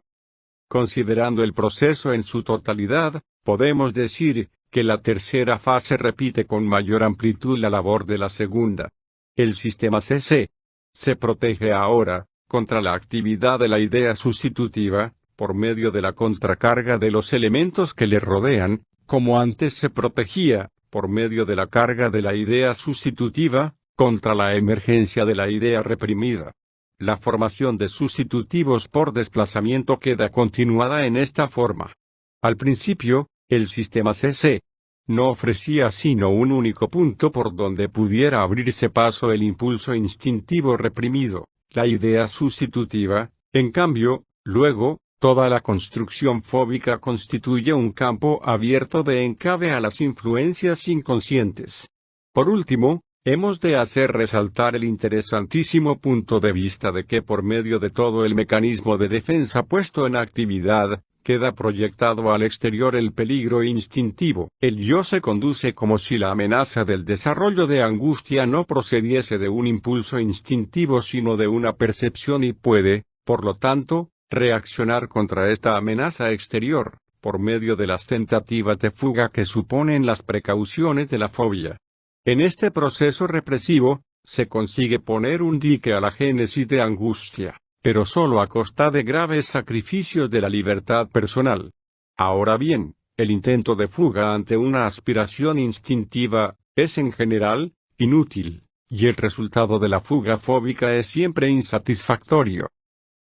Considerando el proceso en su totalidad, podemos decir que la tercera fase repite con mayor amplitud la labor de la segunda. El sistema CC se protege ahora contra la actividad de la idea sustitutiva, por medio de la contracarga de los elementos que le rodean, como antes se protegía, por medio de la carga de la idea sustitutiva, contra la emergencia de la idea reprimida. La formación de sustitutivos por desplazamiento queda continuada en esta forma. Al principio, el sistema CC no ofrecía sino un único punto por donde pudiera abrirse paso el impulso instintivo reprimido, la idea sustitutiva. En cambio, luego, toda la construcción fóbica constituye un campo abierto de encabe a las influencias inconscientes. Por último, hemos de hacer resaltar el interesantísimo punto de vista de que por medio de todo el mecanismo de defensa puesto en actividad, queda proyectado al exterior el peligro instintivo. El yo se conduce como si la amenaza del desarrollo de angustia no procediese de un impulso instintivo sino de una percepción y puede, por lo tanto, reaccionar contra esta amenaza exterior, por medio de las tentativas de fuga que suponen las precauciones de la fobia. En este proceso represivo, se consigue poner un dique a la génesis de angustia, pero solo a costa de graves sacrificios de la libertad personal. Ahora bien, el intento de fuga ante una aspiración instintiva, es en general, inútil, y el resultado de la fuga fóbica es siempre insatisfactorio.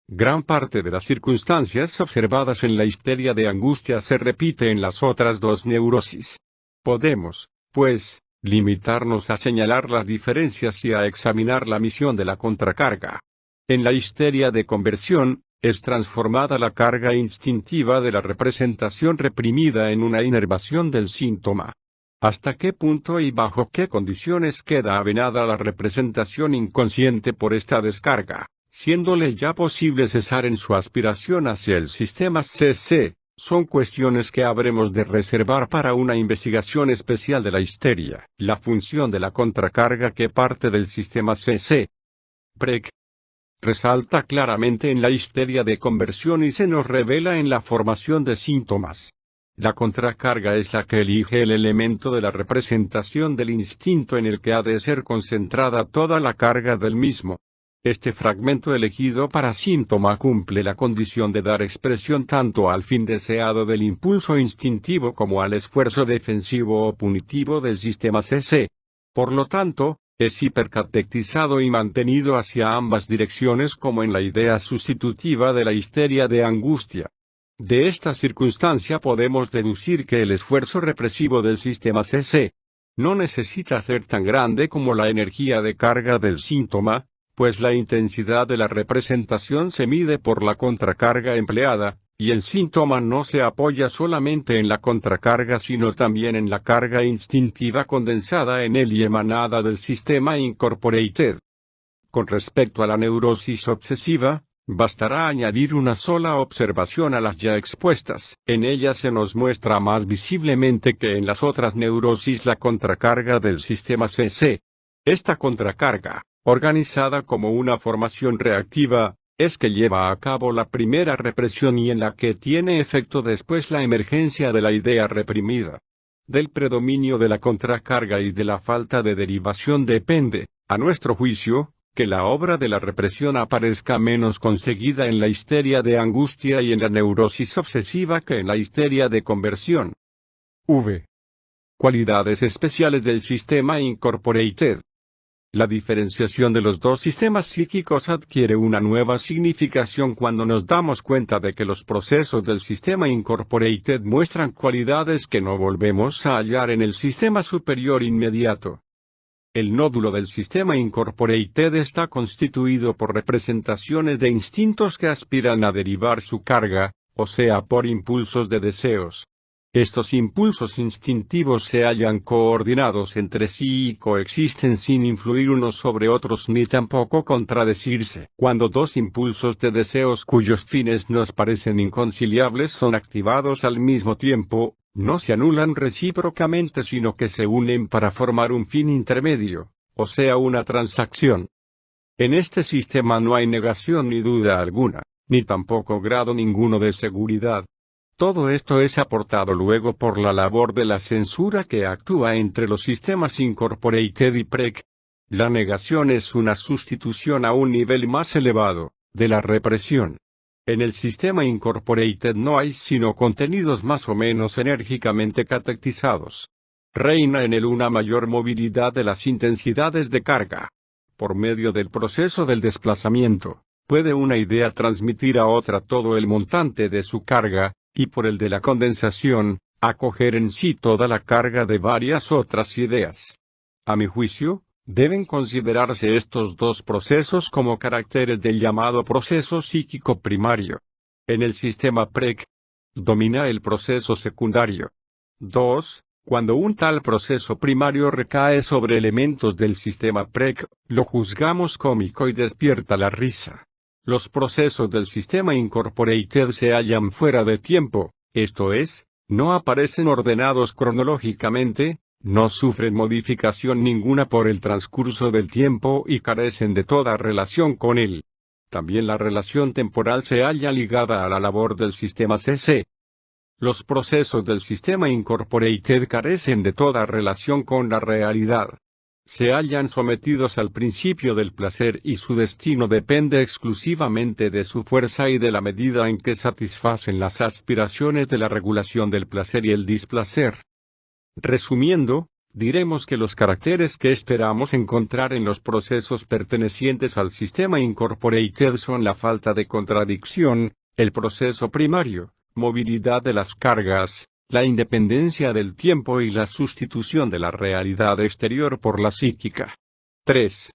Gran parte de las circunstancias observadas en la histeria de angustia se repite en las otras dos neurosis. Podemos, pues, limitarnos a señalar las diferencias y a examinar la misión de la contracarga. En la histeria de conversión, es transformada la carga instintiva de la representación reprimida en una inervación del síntoma. ¿Hasta qué punto y bajo qué condiciones queda avenada la representación inconsciente por esta descarga, siéndole ya posible cesar en su aspiración hacia el sistema CC? Son cuestiones que habremos de reservar para una investigación especial de la histeria, la función de la contracarga que parte del sistema CC. Preck resalta claramente en la histeria de conversión y se nos revela en la formación de síntomas. La contracarga es la que elige el elemento de la representación del instinto en el que ha de ser concentrada toda la carga del mismo. Este fragmento elegido para síntoma cumple la condición de dar expresión tanto al fin deseado del impulso instintivo como al esfuerzo defensivo o punitivo del sistema CC. Por lo tanto, es hipercatectizado y mantenido hacia ambas direcciones como en la idea sustitutiva de la histeria de angustia. De esta circunstancia podemos deducir que el esfuerzo represivo del sistema CC no necesita ser tan grande como la energía de carga del síntoma, pues la intensidad de la representación se mide por la contracarga empleada, y el síntoma no se apoya solamente en la contracarga sino también en la carga instintiva condensada en él y emanada del sistema incorporated. Con respecto a la neurosis obsesiva, bastará añadir una sola observación a las ya expuestas. En ella se nos muestra más visiblemente que en las otras neurosis la contracarga del sistema CC. Esta contracarga, organizada como una formación reactiva, es que lleva a cabo la primera represión y en la que tiene efecto después la emergencia de la idea reprimida. Del predominio de la contracarga y de la falta de derivación depende, a nuestro juicio, que la obra de la represión aparezca menos conseguida en la histeria de angustia y en la neurosis obsesiva que en la histeria de conversión. V. Cualidades especiales del sistema incorporated. La diferenciación de los dos sistemas psíquicos adquiere una nueva significación cuando nos damos cuenta de que los procesos del sistema incorporated muestran cualidades que no volvemos a hallar en el sistema superior inmediato. El nódulo del sistema incorporated está constituido por representaciones de instintos que aspiran a derivar su carga, o sea por impulsos de deseos. Estos impulsos instintivos se hallan coordinados entre sí y coexisten sin influir unos sobre otros ni tampoco contradecirse. Cuando dos impulsos de deseos cuyos fines nos parecen inconciliables son activados al mismo tiempo, no se anulan recíprocamente sino que se unen para formar un fin intermedio, o sea una transacción. En este sistema no hay negación ni duda alguna, ni tampoco grado ninguno de seguridad. Todo esto es aportado luego por la labor de la censura que actúa entre los sistemas incorporated y Preck. La negación es una sustitución a un nivel más elevado, de la represión. En el sistema incorporated no hay sino contenidos más o menos enérgicamente catectizados. Reina en él una mayor movilidad de las intensidades de carga. Por medio del proceso del desplazamiento, puede una idea transmitir a otra todo el montante de su carga, y por el de la condensación, acoger en sí toda la carga de varias otras ideas. A mi juicio, deben considerarse estos dos procesos como caracteres del llamado proceso psíquico primario. En el sistema Preck, domina el proceso secundario. 2. Cuando un tal proceso primario recae sobre elementos del sistema Preck, lo juzgamos cómico y despierta la risa. Los procesos del sistema incorporated se hallan fuera de tiempo, esto es, no aparecen ordenados cronológicamente, no sufren modificación ninguna por el transcurso del tiempo y carecen de toda relación con él. También la relación temporal se halla ligada a la labor del sistema CC. Los procesos del sistema incorporated carecen de toda relación con la realidad. Se hallan sometidos al principio del placer y su destino depende exclusivamente de su fuerza y de la medida en que satisfacen las aspiraciones de la regulación del placer y el displacer. Resumiendo, diremos que los caracteres que esperamos encontrar en los procesos pertenecientes al sistema incorporated son la falta de contradicción, el proceso primario, movilidad de las cargas, la independencia del tiempo y la sustitución de la realidad exterior por la psíquica. 3.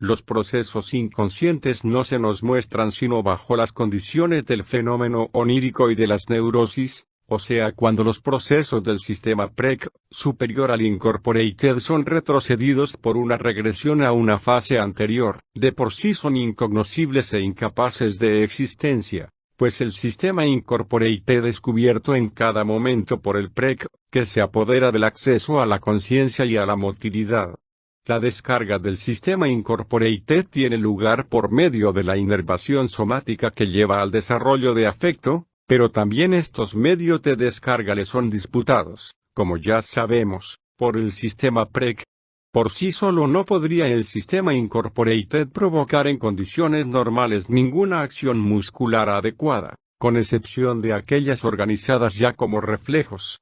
Los procesos inconscientes no se nos muestran sino bajo las condiciones del fenómeno onírico y de las neurosis, o sea cuando los procesos del sistema PREC, superior al incorporated son retrocedidos por una regresión a una fase anterior, de por sí son incognoscibles e incapaces de existencia, pues el sistema incorporated es cubierto en cada momento por el PREC, que se apodera del acceso a la conciencia y a la motilidad. La descarga del sistema incorporated tiene lugar por medio de la inervación somática que lleva al desarrollo de afecto, pero también estos medios de descarga le son disputados, como ya sabemos, por el sistema PREC. Por sí solo no podría el sistema incorporated provocar en condiciones normales ninguna acción muscular adecuada, con excepción de aquellas organizadas ya como reflejos.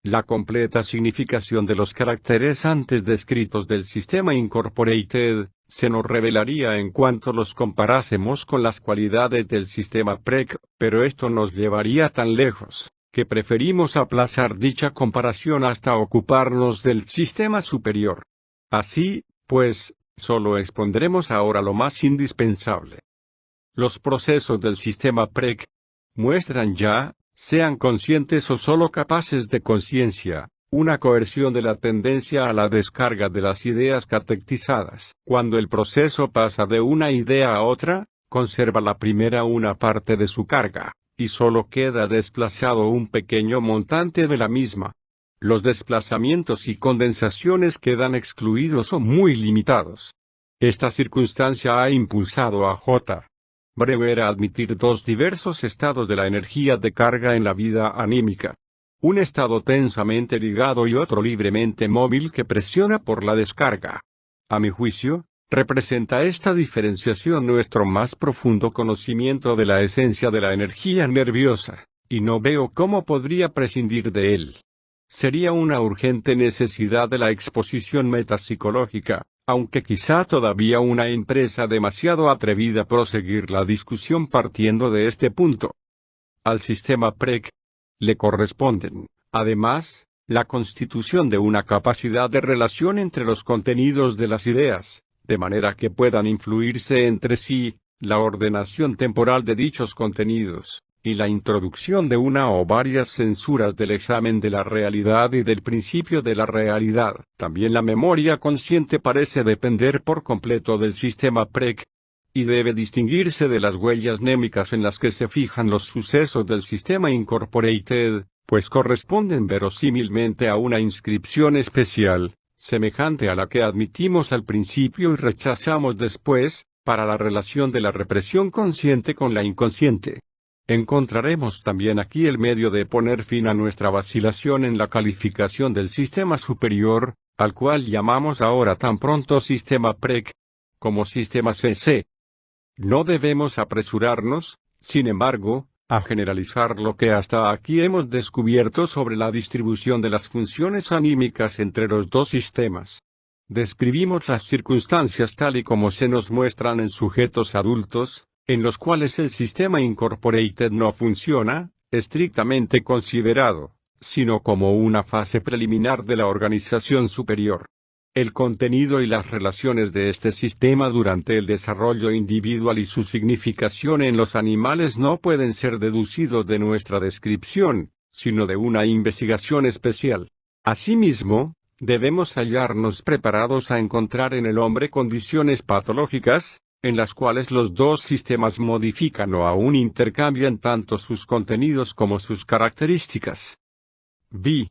La completa significación de los caracteres antes descritos del sistema incorporated se nos revelaría en cuanto los comparásemos con las cualidades del sistema PREC, pero esto nos llevaría tan lejos, que preferimos aplazar dicha comparación hasta ocuparnos del sistema superior. Así, pues, solo expondremos ahora lo más indispensable. Los procesos del sistema PREC muestran ya, sean conscientes o solo capaces de conciencia, una coerción de la tendencia a la descarga de las ideas catequizadas. Cuando el proceso pasa de una idea a otra, conserva la primera una parte de su carga, y solo queda desplazado un pequeño montante de la misma. Los desplazamientos y condensaciones quedan excluidos o muy limitados. Esta circunstancia ha impulsado a J. Brewer a admitir dos diversos estados de la energía de carga en la vida anímica. Un estado tensamente ligado y otro libremente móvil que presiona por la descarga. A mi juicio, representa esta diferenciación nuestro más profundo conocimiento de la esencia de la energía nerviosa, y no veo cómo podría prescindir de él. Sería una urgente necesidad de la exposición metapsicológica, aunque quizá todavía una empresa demasiado atrevida proseguir la discusión partiendo de este punto. Al sistema PREC le corresponden, además, la constitución de una capacidad de relación entre los contenidos de las ideas, de manera que puedan influirse entre sí, la ordenación temporal de dichos contenidos, y la introducción de una o varias censuras del examen de la realidad y del principio de la realidad. También la memoria consciente parece depender por completo del sistema PREC, y debe distinguirse de las huellas mnémicas en las que se fijan los sucesos del sistema incorporated, pues corresponden verosímilmente a una inscripción especial, semejante a la que admitimos al principio y rechazamos después, para la relación de la represión consciente con la inconsciente. Encontraremos también aquí el medio de poner fin a nuestra vacilación en la calificación del sistema superior, al cual llamamos ahora tan pronto sistema PREC, como sistema CC. No debemos apresurarnos, sin embargo, a generalizar lo que hasta aquí hemos descubierto sobre la distribución de las funciones anímicas entre los dos sistemas. Describimos las circunstancias tal y como se nos muestran en sujetos adultos, en los cuales el sistema incorporated no funciona, estrictamente considerado, sino como una fase preliminar de la organización superior. El contenido y las relaciones de este sistema durante el desarrollo individual y su significación en los animales no pueden ser deducidos de nuestra descripción, sino de una investigación especial. Asimismo, debemos hallarnos preparados a encontrar en el hombre condiciones patológicas, en las cuales los dos sistemas modifican o aún intercambian tanto sus contenidos como sus características. V.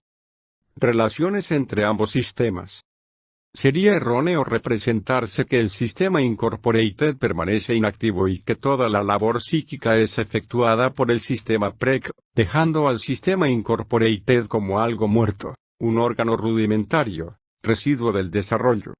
Relaciones entre ambos sistemas. Sería erróneo representarse que el sistema incorporated permanece inactivo y que toda la labor psíquica es efectuada por el sistema PREC, dejando al sistema incorporated como algo muerto, un órgano rudimentario, residuo del desarrollo.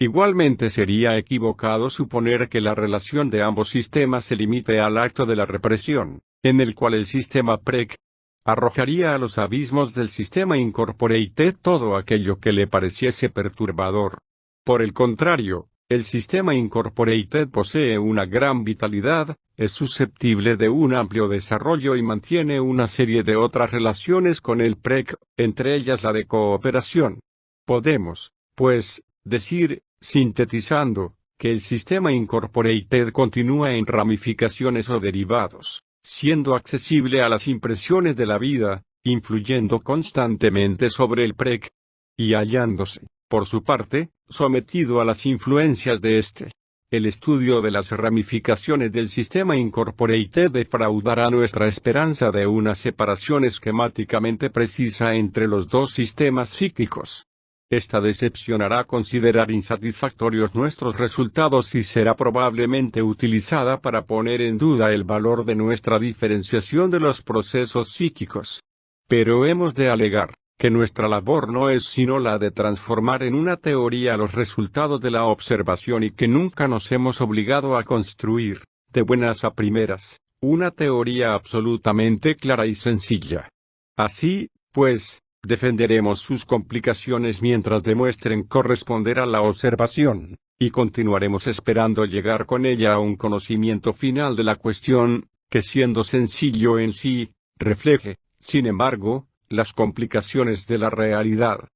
Igualmente sería equivocado suponer que la relación de ambos sistemas se limite al acto de la represión, en el cual el sistema PREC arrojaría a los abismos del sistema incorporated todo aquello que le pareciese perturbador. Por el contrario, el sistema incorporated posee una gran vitalidad, es susceptible de un amplio desarrollo y mantiene una serie de otras relaciones con el PREC, entre ellas la de cooperación. Podemos, pues, decir, sintetizando, que el sistema incorporated continúa en ramificaciones o derivados, siendo accesible a las impresiones de la vida, influyendo constantemente sobre el prec, y hallándose, por su parte, sometido a las influencias de este. El estudio de las ramificaciones del sistema incorporated defraudará nuestra esperanza de una separación esquemáticamente precisa entre los dos sistemas psíquicos. Esta decepcionará considerar insatisfactorios nuestros resultados y será probablemente utilizada para poner en duda el valor de nuestra diferenciación de los procesos psíquicos. Pero hemos de alegar que nuestra labor no es sino la de transformar en una teoría los resultados de la observación y que nunca nos hemos obligado a construir, de buenas a primeras, una teoría absolutamente clara y sencilla. Así, pues, defenderemos sus complicaciones mientras demuestren corresponder a la observación, y continuaremos esperando llegar con ella a un conocimiento final de la cuestión, que siendo sencillo en sí, refleje, sin embargo, las complicaciones de la realidad.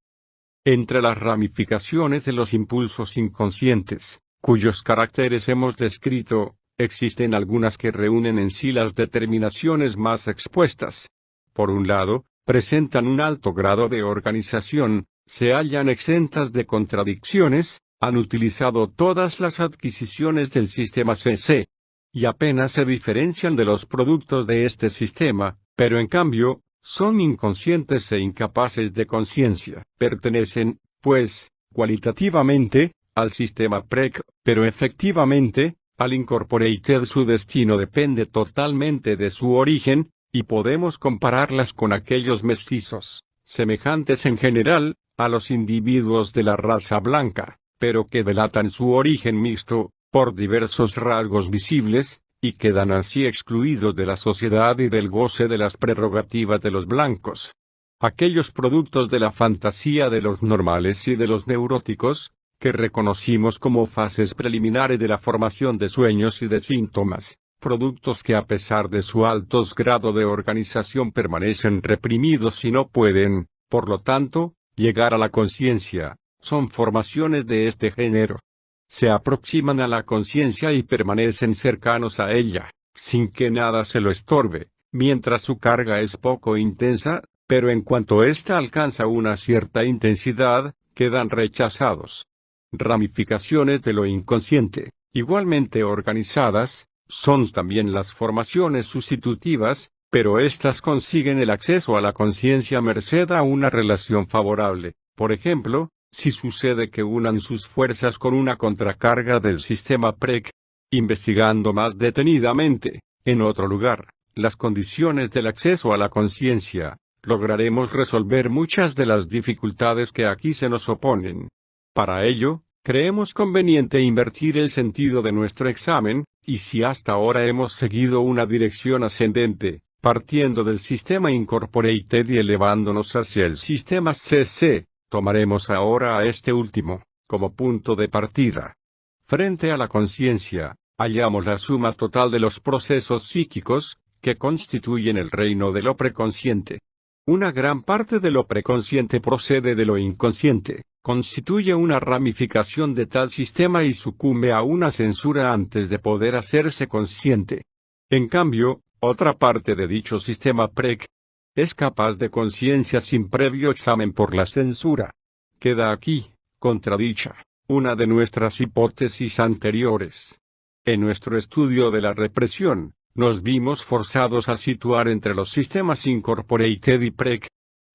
Entre las ramificaciones de los impulsos inconscientes, cuyos caracteres hemos descrito, existen algunas que reúnen en sí las determinaciones más expuestas. Por un lado, presentan un alto grado de organización, se hallan exentas de contradicciones, han utilizado todas las adquisiciones del sistema CC, y apenas se diferencian de los productos de este sistema, pero en cambio, son inconscientes e incapaces de conciencia. Pertenecen, pues, cualitativamente, al sistema PREC, pero efectivamente, al incorporated su destino depende totalmente de su origen, y podemos compararlas con aquellos mestizos, semejantes en general, a los individuos de la raza blanca, pero que delatan su origen mixto, por diversos rasgos visibles, y quedan así excluidos de la sociedad y del goce de las prerrogativas de los blancos. Aquellos productos de la fantasía de los normales y de los neuróticos, que reconocimos como fases preliminares de la formación de sueños y de síntomas, productos que a pesar de su alto grado de organización permanecen reprimidos y no pueden, por lo tanto, llegar a la conciencia, son formaciones de este género. Se aproximan a la conciencia y permanecen cercanos a ella, sin que nada se lo estorbe, mientras su carga es poco intensa, pero en cuanto ésta alcanza una cierta intensidad, quedan rechazados. Ramificaciones de lo inconsciente, igualmente organizadas, son también las formaciones sustitutivas, pero éstas consiguen el acceso a la conciencia merced a una relación favorable. Por ejemplo, si sucede que unan sus fuerzas con una contracarga del sistema PREC, investigando más detenidamente, en otro lugar, las condiciones del acceso a la conciencia, lograremos resolver muchas de las dificultades que aquí se nos oponen. Para ello, creemos conveniente invertir el sentido de nuestro examen, y si hasta ahora hemos seguido una dirección ascendente, partiendo del sistema incorporated y elevándonos hacia el sistema CC, tomaremos ahora a este último, como punto de partida. Frente a la conciencia, hallamos la suma total de los procesos psíquicos, que constituyen el reino de lo preconsciente. Una gran parte de lo preconsciente procede de lo inconsciente, constituye una ramificación de tal sistema y sucumbe a una censura antes de poder hacerse consciente. En cambio, otra parte de dicho sistema PREC, es capaz de conciencia sin previo examen por la censura. Queda aquí, contradicha, una de nuestras hipótesis anteriores. En nuestro estudio de la represión, nos vimos forzados a situar entre los sistemas incorporated y PREC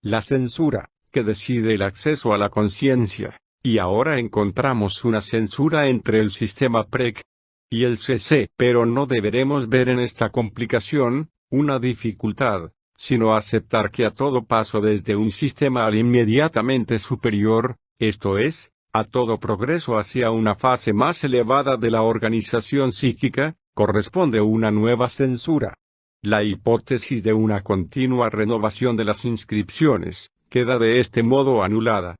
la censura, que decide el acceso a la conciencia, y ahora encontramos una censura entre el sistema PREC y el CC. Pero no deberemos ver en esta complicación una dificultad, sino aceptar que a todo paso desde un sistema al inmediatamente superior, esto es, a todo progreso hacia una fase más elevada de la organización psíquica, corresponde una nueva censura. La hipótesis de una continua renovación de las inscripciones, queda de este modo anulada.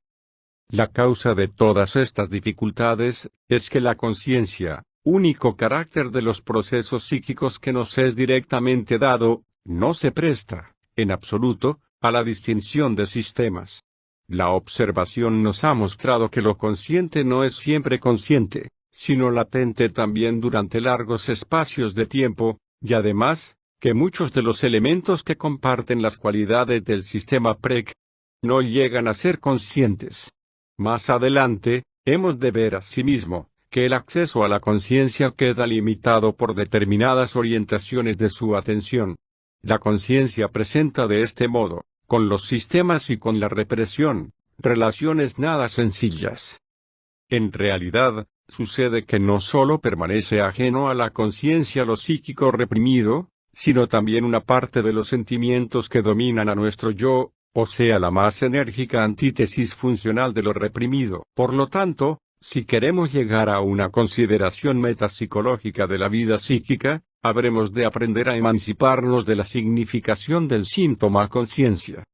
La causa de todas estas dificultades, es que la conciencia, único carácter de los procesos psíquicos que nos es directamente dado, no se presta, en absoluto, a la distinción de sistemas. La observación nos ha mostrado que lo consciente no es siempre consciente, sino latente también durante largos espacios de tiempo, y además, que muchos de los elementos que comparten las cualidades del sistema PREC no llegan a ser conscientes. Más adelante, hemos de ver asimismo, que el acceso a la conciencia queda limitado por determinadas orientaciones de su atención. La conciencia presenta de este modo, con los sistemas y con la represión, relaciones nada sencillas. En realidad, sucede que no solo permanece ajeno a la conciencia lo psíquico reprimido, sino también una parte de los sentimientos que dominan a nuestro yo, o sea la más enérgica antítesis funcional de lo reprimido. Por lo tanto, si queremos llegar a una consideración metapsicológica de la vida psíquica, habremos de aprender a emanciparnos de la significación del síntoma conciencia.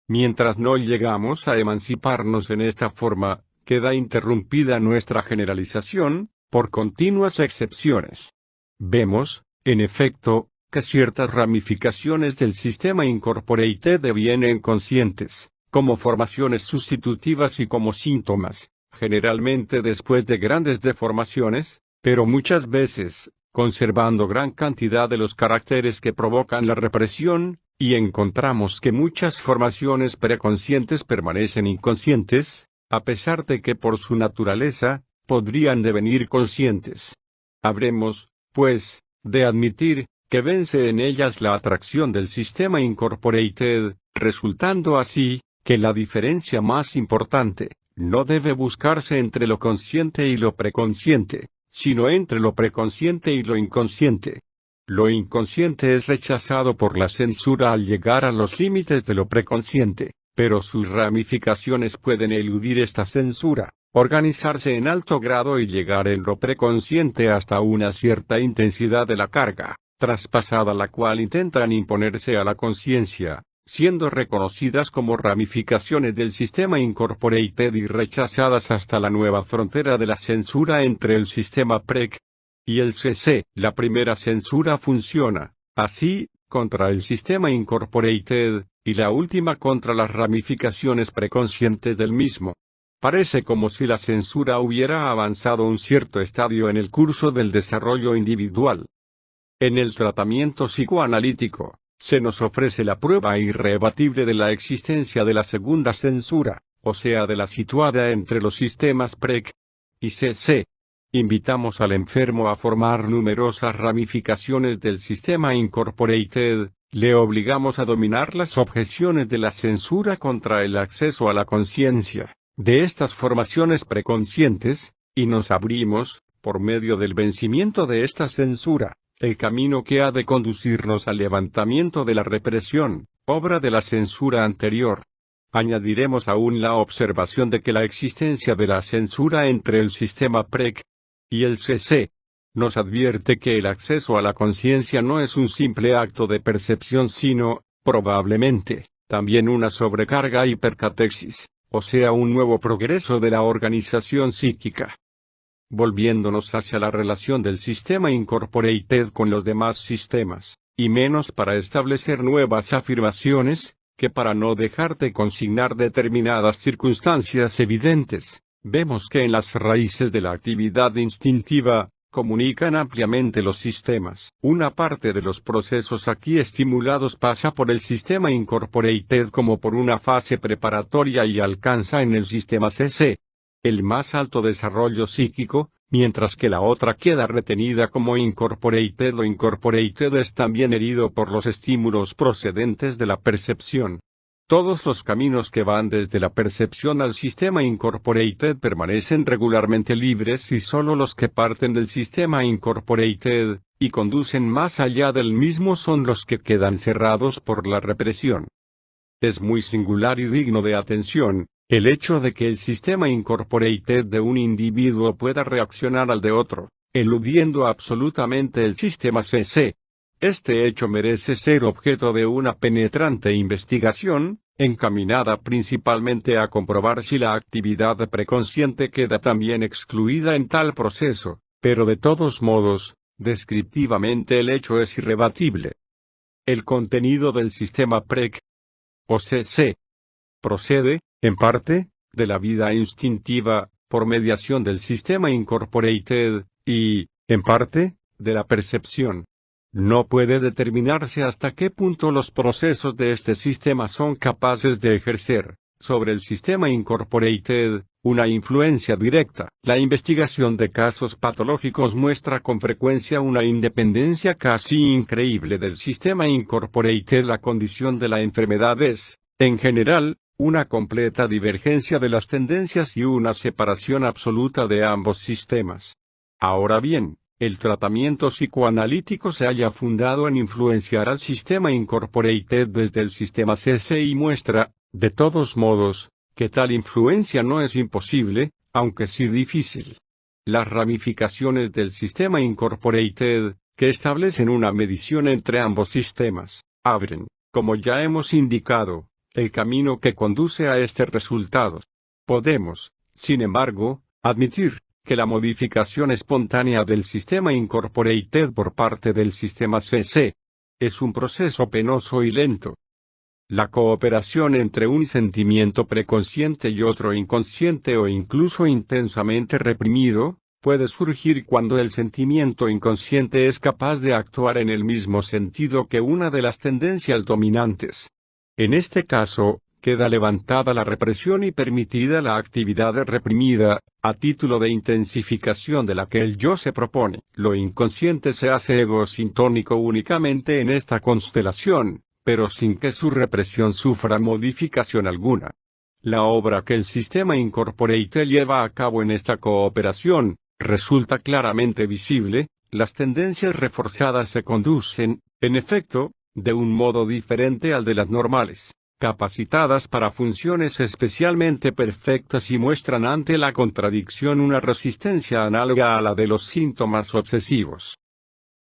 Mientras no llegamos a emanciparnos en esta forma, queda interrumpida nuestra generalización, por continuas excepciones. Vemos, en efecto, que ciertas ramificaciones del sistema incorporated devienen conscientes, como formaciones sustitutivas y como síntomas, generalmente después de grandes deformaciones, pero muchas veces, conservando gran cantidad de los caracteres que provocan la represión, y encontramos que muchas formaciones preconscientes permanecen inconscientes, a pesar de que por su naturaleza, podrían devenir conscientes. Habremos, pues, de admitir, que vence en ellas la atracción del sistema incorporated, resultando así, que la diferencia más importante, no debe buscarse entre lo consciente y lo preconsciente, sino entre lo preconsciente y lo inconsciente. Lo inconsciente es rechazado por la censura al llegar a los límites de lo preconsciente, pero sus ramificaciones pueden eludir esta censura, organizarse en alto grado y llegar en lo preconsciente hasta una cierta intensidad de la carga, traspasada la cual intentan imponerse a la conciencia, siendo reconocidas como ramificaciones del sistema incorporated y rechazadas hasta la nueva frontera de la censura entre el sistema PREC y el CC. La primera censura funciona, así, contra el sistema incorporated, y la última contra las ramificaciones preconscientes del mismo. Parece como si la censura hubiera avanzado un cierto estadio en el curso del desarrollo individual. En el tratamiento psicoanalítico, se nos ofrece la prueba irrebatible de la existencia de la segunda censura, o sea de la situada entre los sistemas PREC y CC. Invitamos al enfermo a formar numerosas ramificaciones del sistema incorporated, le obligamos a dominar las objeciones de la censura contra el acceso a la conciencia de estas formaciones preconscientes, y nos abrimos, por medio del vencimiento de esta censura, el camino que ha de conducirnos al levantamiento de la represión, obra de la censura anterior. Añadiremos aún la observación de que la existencia de la censura entre el sistema PREC y el CC nos advierte que el acceso a la conciencia no es un simple acto de percepción sino, probablemente, también una sobrecarga hipercatesis, o sea un nuevo progreso de la organización psíquica. Volviéndonos hacia la relación del sistema incorporated con los demás sistemas, y menos para establecer nuevas afirmaciones, que para no dejar de consignar determinadas circunstancias evidentes, vemos que en las raíces de la actividad instintiva, comunican ampliamente los sistemas. Una parte de los procesos aquí estimulados pasa por el sistema incorporated como por una fase preparatoria y alcanza en el sistema CC el más alto desarrollo psíquico, mientras que la otra queda retenida como incorporated. Lo incorporated es también herido por los estímulos procedentes de la percepción. Todos los caminos que van desde la percepción al sistema incorporated permanecen regularmente libres y solo los que parten del sistema incorporated, y conducen más allá del mismo son los que quedan cerrados por la represión. Es muy singular y digno de atención, el hecho de que el sistema incorporated de un individuo pueda reaccionar al de otro, eludiendo absolutamente el sistema CC. Este hecho merece ser objeto de una penetrante investigación, encaminada principalmente a comprobar si la actividad preconsciente queda también excluida en tal proceso, pero de todos modos, descriptivamente el hecho es irrebatible. El contenido del sistema PREC, o CC, procede, en parte, de la vida instintiva, por mediación del sistema incorporated, y, en parte, de la percepción. No puede determinarse hasta qué punto los procesos de este sistema son capaces de ejercer, sobre el sistema incorporated, una influencia directa. La investigación de casos patológicos muestra con frecuencia una independencia casi increíble del sistema incorporated. La condición de la enfermedad es, en general, una completa divergencia de las tendencias y una separación absoluta de ambos sistemas. Ahora bien, el tratamiento psicoanalítico se halla fundado en influenciar al sistema incorporated desde el sistema CC y muestra, de todos modos, que tal influencia no es imposible, aunque sí difícil. Las ramificaciones del sistema incorporated, que establecen una medición entre ambos sistemas, abren, como ya hemos indicado, el camino que conduce a este resultado. Podemos, sin embargo, admitir que la modificación espontánea del sistema incorporated por parte del sistema CC es un proceso penoso y lento. La cooperación entre un sentimiento preconsciente y otro inconsciente o incluso intensamente reprimido, puede surgir cuando el sentimiento inconsciente es capaz de actuar en el mismo sentido que una de las tendencias dominantes. En este caso, queda levantada la represión y permitida la actividad reprimida, a título de intensificación de la que el yo se propone. Lo inconsciente se hace egosintónico únicamente en esta constelación, pero sin que su represión sufra modificación alguna. La obra que el sistema incorporated lleva a cabo en esta cooperación, resulta claramente visible. Las tendencias reforzadas se conducen, en efecto, de un modo diferente al de las normales, capacitadas para funciones especialmente perfectas y muestran ante la contradicción una resistencia análoga a la de los síntomas obsesivos.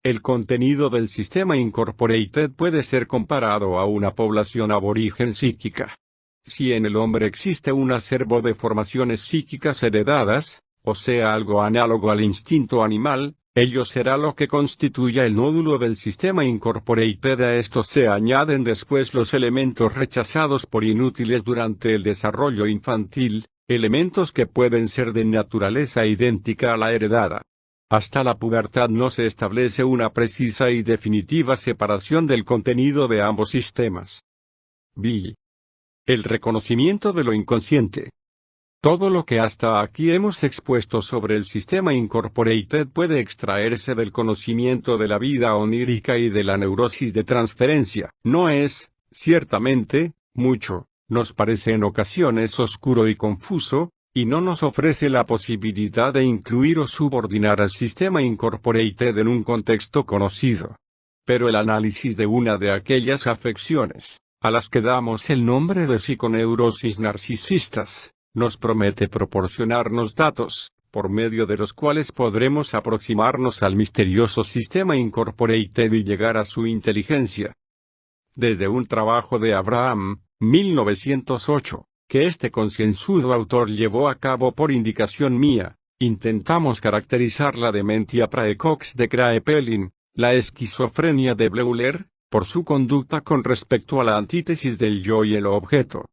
El contenido del sistema incorporated puede ser comparado a una población aborigen psíquica. Si en el hombre existe un acervo de formaciones psíquicas heredadas, o sea algo análogo al instinto animal, ello será lo que constituya el nódulo del sistema incorporated. A esto se añaden después los elementos rechazados por inútiles durante el desarrollo infantil, elementos que pueden ser de naturaleza idéntica a la heredada. Hasta la pubertad no se establece una precisa y definitiva separación del contenido de ambos sistemas. B. El reconocimiento de lo inconsciente. Todo lo que hasta aquí hemos expuesto sobre el sistema incorporated puede extraerse del conocimiento de la vida onírica y de la neurosis de transferencia. No es, ciertamente, mucho, nos parece en ocasiones oscuro y confuso, y no nos ofrece la posibilidad de incluir o subordinar al sistema incorporated en un contexto conocido. Pero el análisis de una de aquellas afecciones, a las que damos el nombre de psiconeurosis narcisistas, nos promete proporcionarnos datos, por medio de los cuales podremos aproximarnos al misterioso sistema incorporated y llegar a su inteligencia. Desde un trabajo de Abraham, 1908, que este concienzudo autor llevó a cabo por indicación mía, intentamos caracterizar la dementia praecox de Kraepelin, la esquizofrenia de Bleuler, por su conducta con respecto a la antítesis del yo y el objeto.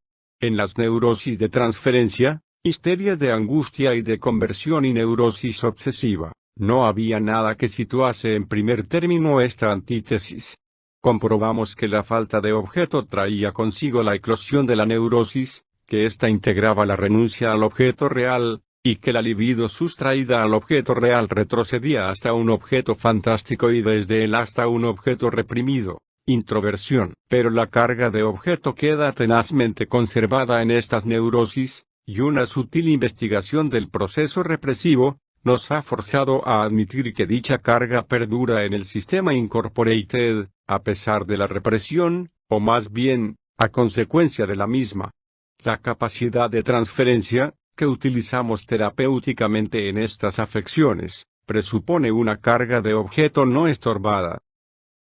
En las neurosis de transferencia, histeria de angustia y de conversión y neurosis obsesiva, no había nada que situase en primer término esta antítesis. Comprobamos que la falta de objeto traía consigo la eclosión de la neurosis, que ésta integraba la renuncia al objeto real, y que la libido sustraída al objeto real retrocedía hasta un objeto fantástico y desde él hasta un objeto reprimido, introversión. Pero la carga de objeto queda tenazmente conservada en estas neurosis, y una sutil investigación del proceso represivo, nos ha forzado a admitir que dicha carga perdura en el sistema incorporated, a pesar de la represión, o más bien, a consecuencia de la misma. La capacidad de transferencia, que utilizamos terapéuticamente en estas afecciones, presupone una carga de objeto no estorbada.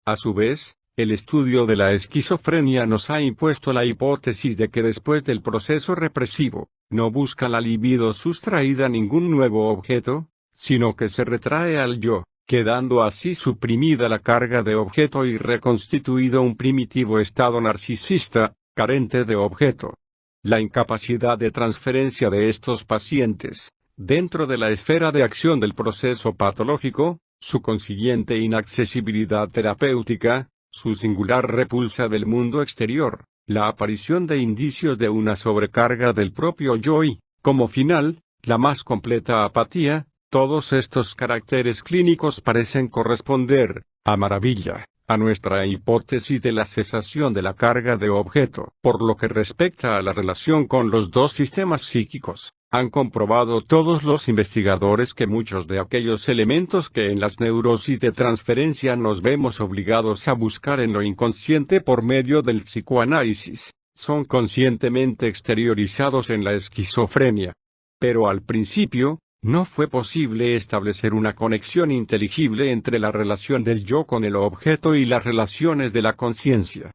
A su vez, el estudio de la esquizofrenia nos ha impuesto la hipótesis de que después del proceso represivo, no busca la libido sustraída ningún nuevo objeto, sino que se retrae al yo, quedando así suprimida la carga de objeto y reconstituido un primitivo estado narcisista, carente de objeto. La incapacidad de transferencia de estos pacientes, dentro de la esfera de acción del proceso patológico, su consiguiente inaccesibilidad terapéutica, su singular repulsa del mundo exterior, la aparición de indicios de una sobrecarga del propio yo y, como final, la más completa apatía, todos estos caracteres clínicos parecen corresponder, a maravilla, a nuestra hipótesis de la cesación de la carga de objeto. Por lo que respecta a la relación con los dos sistemas psíquicos, han comprobado todos los investigadores que muchos de aquellos elementos que en las neurosis de transferencia nos vemos obligados a buscar en lo inconsciente por medio del psicoanálisis, son conscientemente exteriorizados en la esquizofrenia. Pero al principio, no fue posible establecer una conexión inteligible entre la relación del yo con el objeto y las relaciones de la conciencia.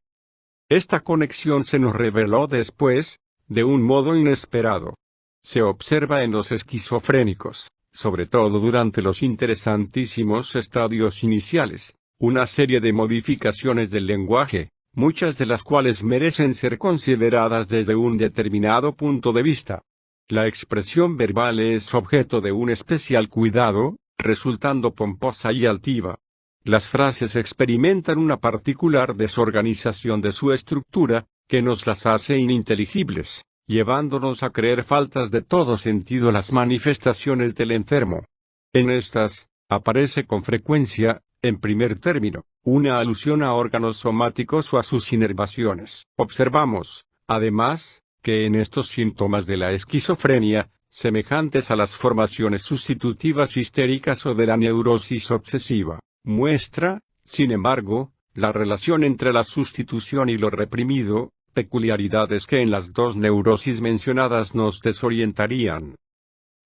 Esta conexión se nos reveló después, de un modo inesperado. Se observa en los esquizofrénicos, sobre todo durante los interesantísimos estadios iniciales, una serie de modificaciones del lenguaje, muchas de las cuales merecen ser consideradas desde un determinado punto de vista. La expresión verbal es objeto de un especial cuidado, resultando pomposa y altiva. Las frases experimentan una particular desorganización de su estructura, que nos las hace ininteligibles, llevándonos a creer faltas de todo sentido las manifestaciones del enfermo. En estas, aparece con frecuencia, en primer término, una alusión a órganos somáticos o a sus inervaciones. Observamos, además, que en estos síntomas de la esquizofrenia, semejantes a las formaciones sustitutivas histéricas o de la neurosis obsesiva, muestra, sin embargo, la relación entre la sustitución y lo reprimido, peculiaridades que en las dos neurosis mencionadas nos desorientarían.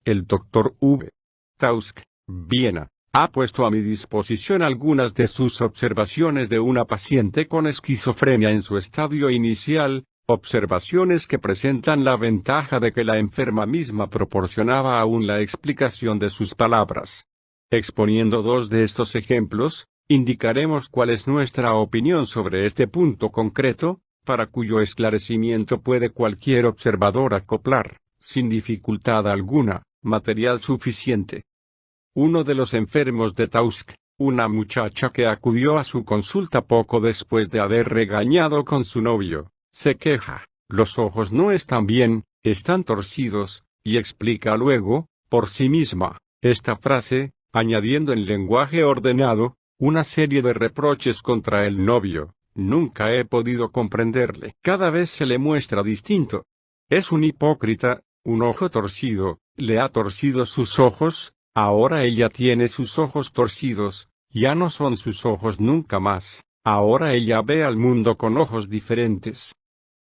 El Dr. V. Tausk, Viena, ha puesto a mi disposición algunas de sus observaciones de una paciente con esquizofrenia en su estadio inicial, observaciones que presentan la ventaja de que la enferma misma proporcionaba aún la explicación de sus palabras. Exponiendo dos de estos ejemplos, indicaremos cuál es nuestra opinión sobre este punto concreto, para cuyo esclarecimiento puede cualquier observador acoplar, sin dificultad alguna, material suficiente. Uno de los enfermos de Tausk, una muchacha que acudió a su consulta poco después de haber regañado con su novio, se queja, los ojos no están bien, están torcidos, y explica luego, por sí misma, esta frase, añadiendo en lenguaje ordenado, una serie de reproches contra el novio. Nunca he podido comprenderle. Cada vez se le muestra distinto. Es un hipócrita, un ojo torcido, le ha torcido sus ojos, ahora ella tiene sus ojos torcidos, ya no son sus ojos nunca más, ahora ella ve al mundo con ojos diferentes.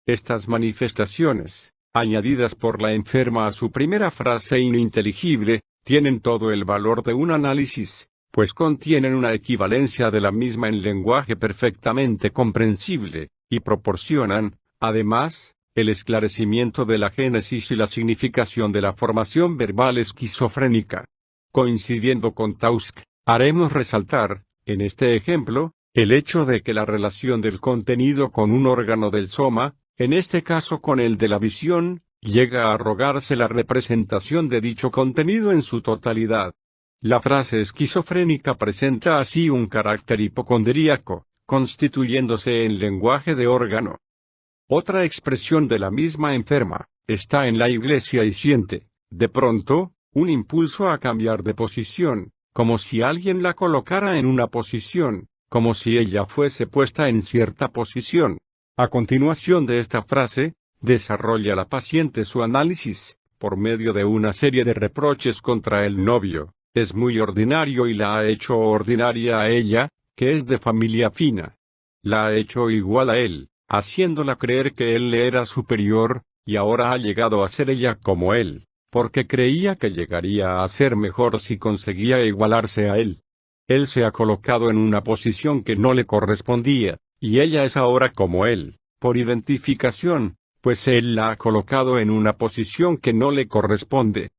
Estas manifestaciones, añadidas por la enferma a su primera frase ininteligible, tienen todo el valor de un análisis, pues contienen una equivalencia de la misma en lenguaje perfectamente comprensible, y proporcionan, además, el esclarecimiento de la génesis y la significación de la formación verbal esquizofrénica. Coincidiendo con Tausk, haremos resaltar, en este ejemplo, el hecho de que la relación del contenido con un órgano del soma, en este caso con el de la visión, llega a arrogarse la representación de dicho contenido en su totalidad. La frase esquizofrénica presenta así un carácter hipocondríaco, constituyéndose en lenguaje de órgano. Otra expresión de la misma enferma, está en la iglesia y siente, de pronto, un impulso a cambiar de posición, como si alguien la colocara en una posición, como si ella fuese puesta en cierta posición. A continuación de esta frase, desarrolla la paciente su análisis, por medio de una serie de reproches contra el novio. Es muy ordinario y la ha hecho ordinaria a ella, que es de familia fina. La ha hecho igual a él, haciéndola creer que él le era superior, y ahora ha llegado a ser ella como él, porque creía que llegaría a ser mejor si conseguía igualarse a él. Él se ha colocado en una posición que no le correspondía, y ella es ahora como él, por identificación, pues él la ha colocado en una posición que no le corresponde.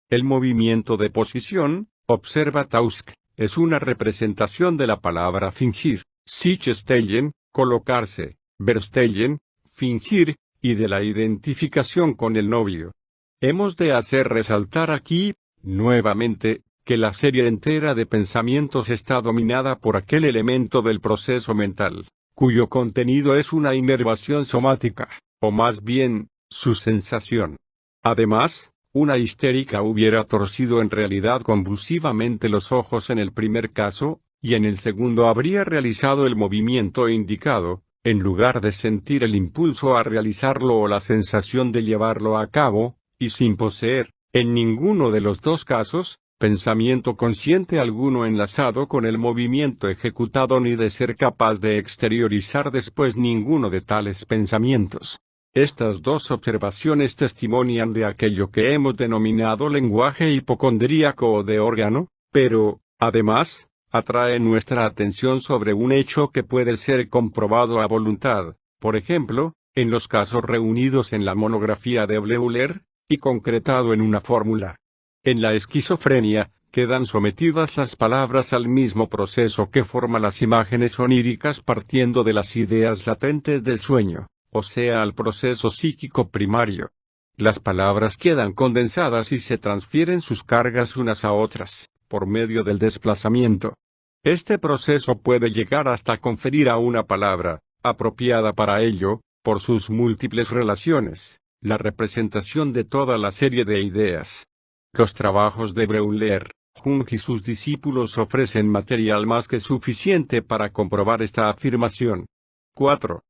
El movimiento de posición, observa Tausk, es una representación de la palabra fingir, sich stellen, colocarse, verstellen, fingir, y de la identificación con el novio. Hemos de hacer resaltar aquí, nuevamente, que la serie entera de pensamientos está dominada por aquel elemento del proceso mental, cuyo contenido es una inervación somática, o más bien, su sensación. Además, una histérica hubiera torcido en realidad convulsivamente los ojos en el primer caso, y en el segundo habría realizado el movimiento indicado, en lugar de sentir el impulso a realizarlo o la sensación de llevarlo a cabo, y sin poseer, en ninguno de los dos casos, pensamiento consciente alguno enlazado con el movimiento ejecutado ni de ser capaz de exteriorizar después ninguno de tales pensamientos. Estas dos observaciones testimonian de aquello que hemos denominado lenguaje hipocondríaco o de órgano, pero, además, atrae nuestra atención sobre un hecho que puede ser comprobado a voluntad, por ejemplo, en los casos reunidos en la monografía de Bleuler, y concretado en una fórmula. En la esquizofrenia, quedan sometidas las palabras al mismo proceso que forma las imágenes oníricas partiendo de las ideas latentes del sueño, o sea al proceso psíquico primario. Las palabras quedan condensadas y se transfieren sus cargas unas a otras, por medio del desplazamiento. Este proceso puede llegar hasta conferir a una palabra, apropiada para ello, por sus múltiples relaciones, la representación de toda la serie de ideas. Los trabajos de Bleuler, Jung y sus discípulos ofrecen material más que suficiente para comprobar esta afirmación. 4.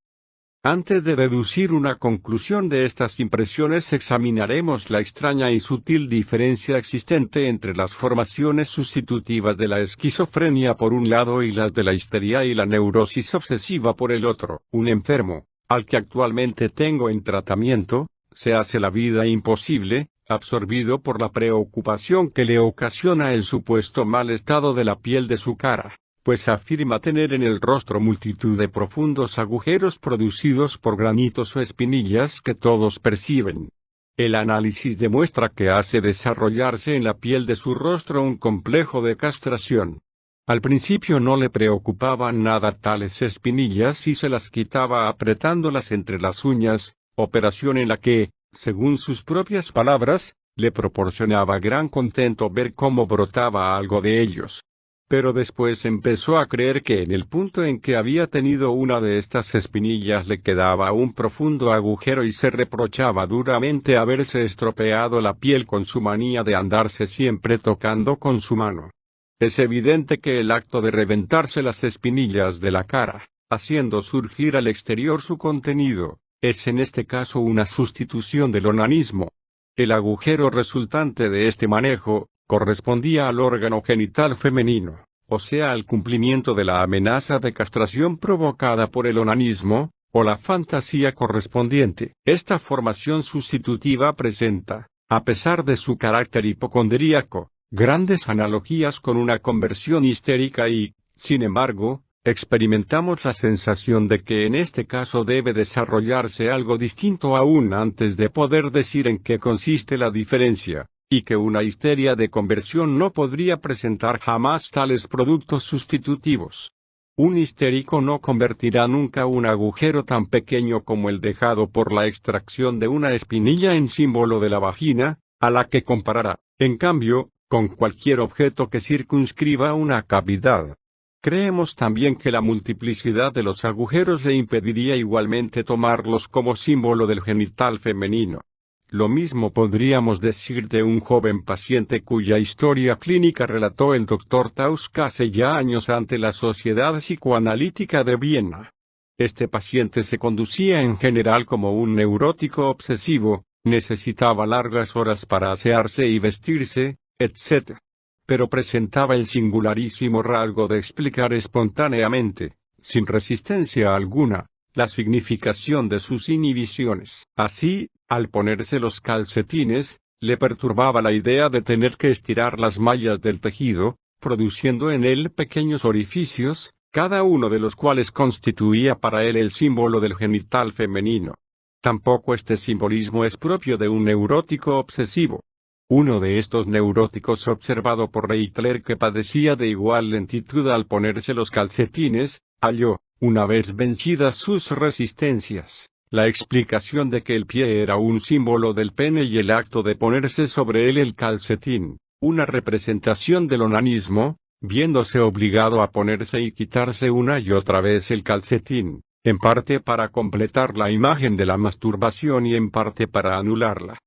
Antes de deducir una conclusión de estas impresiones examinaremos la extraña y sutil diferencia existente entre las formaciones sustitutivas de la esquizofrenia por un lado y las de la histeria y la neurosis obsesiva por el otro. Un enfermo, al que actualmente tengo en tratamiento, se hace la vida imposible, absorbido por la preocupación que le ocasiona el supuesto mal estado de la piel de su cara, pues afirma tener en el rostro multitud de profundos agujeros producidos por granitos o espinillas que todos perciben. El análisis demuestra que hace desarrollarse en la piel de su rostro un complejo de castración. Al principio no le preocupaban nada tales espinillas y se las quitaba apretándolas entre las uñas, operación en la que, según sus propias palabras, le proporcionaba gran contento ver cómo brotaba algo de ellos. Pero después empezó a creer que en el punto en que había tenido una de estas espinillas le quedaba un profundo agujero y se reprochaba duramente haberse estropeado la piel con su manía de andarse siempre tocando con su mano. Es evidente que el acto de reventarse las espinillas de la cara, haciendo surgir al exterior su contenido, es en este caso una sustitución del onanismo. El agujero resultante de este manejo, correspondía al órgano genital femenino, o sea al cumplimiento de la amenaza de castración provocada por el onanismo, o la fantasía correspondiente. Esta formación sustitutiva presenta, a pesar de su carácter hipocondríaco, grandes analogías con una conversión histérica y, sin embargo, experimentamos la sensación de que en este caso debe desarrollarse algo distinto aún antes de poder decir en qué consiste la diferencia, y que una histeria de conversión no podría presentar jamás tales productos sustitutivos. Un histérico no convertirá nunca un agujero tan pequeño como el dejado por la extracción de una espinilla en símbolo de la vagina, a la que comparará, en cambio, con cualquier objeto que circunscriba una cavidad. Creemos también que la multiplicidad de los agujeros le impediría igualmente tomarlos como símbolo del genital femenino. Lo mismo podríamos decir de un joven paciente cuya historia clínica relató el Dr. Tausk hace ya años ante la Sociedad Psicoanalítica de Viena. Este paciente se conducía en general como un neurótico obsesivo, necesitaba largas horas para asearse y vestirse, etc. Pero presentaba el singularísimo rasgo de explicar espontáneamente, sin resistencia alguna, la significación de sus inhibiciones. Así, al ponerse los calcetines, le perturbaba la idea de tener que estirar las mallas del tejido, produciendo en él pequeños orificios, cada uno de los cuales constituía para él el símbolo del genital femenino. Tampoco este simbolismo es propio de un neurótico obsesivo. Uno de estos neuróticos observado por Reitler que padecía de igual lentitud al ponerse los calcetines, halló, una vez vencidas sus resistencias, La explicación de que el pie era un símbolo del pene y el acto de ponerse sobre él el calcetín, una representación del onanismo, viéndose obligado a ponerse y quitarse una y otra vez el calcetín, en parte para completar la imagen de la masturbación y en parte para anularla.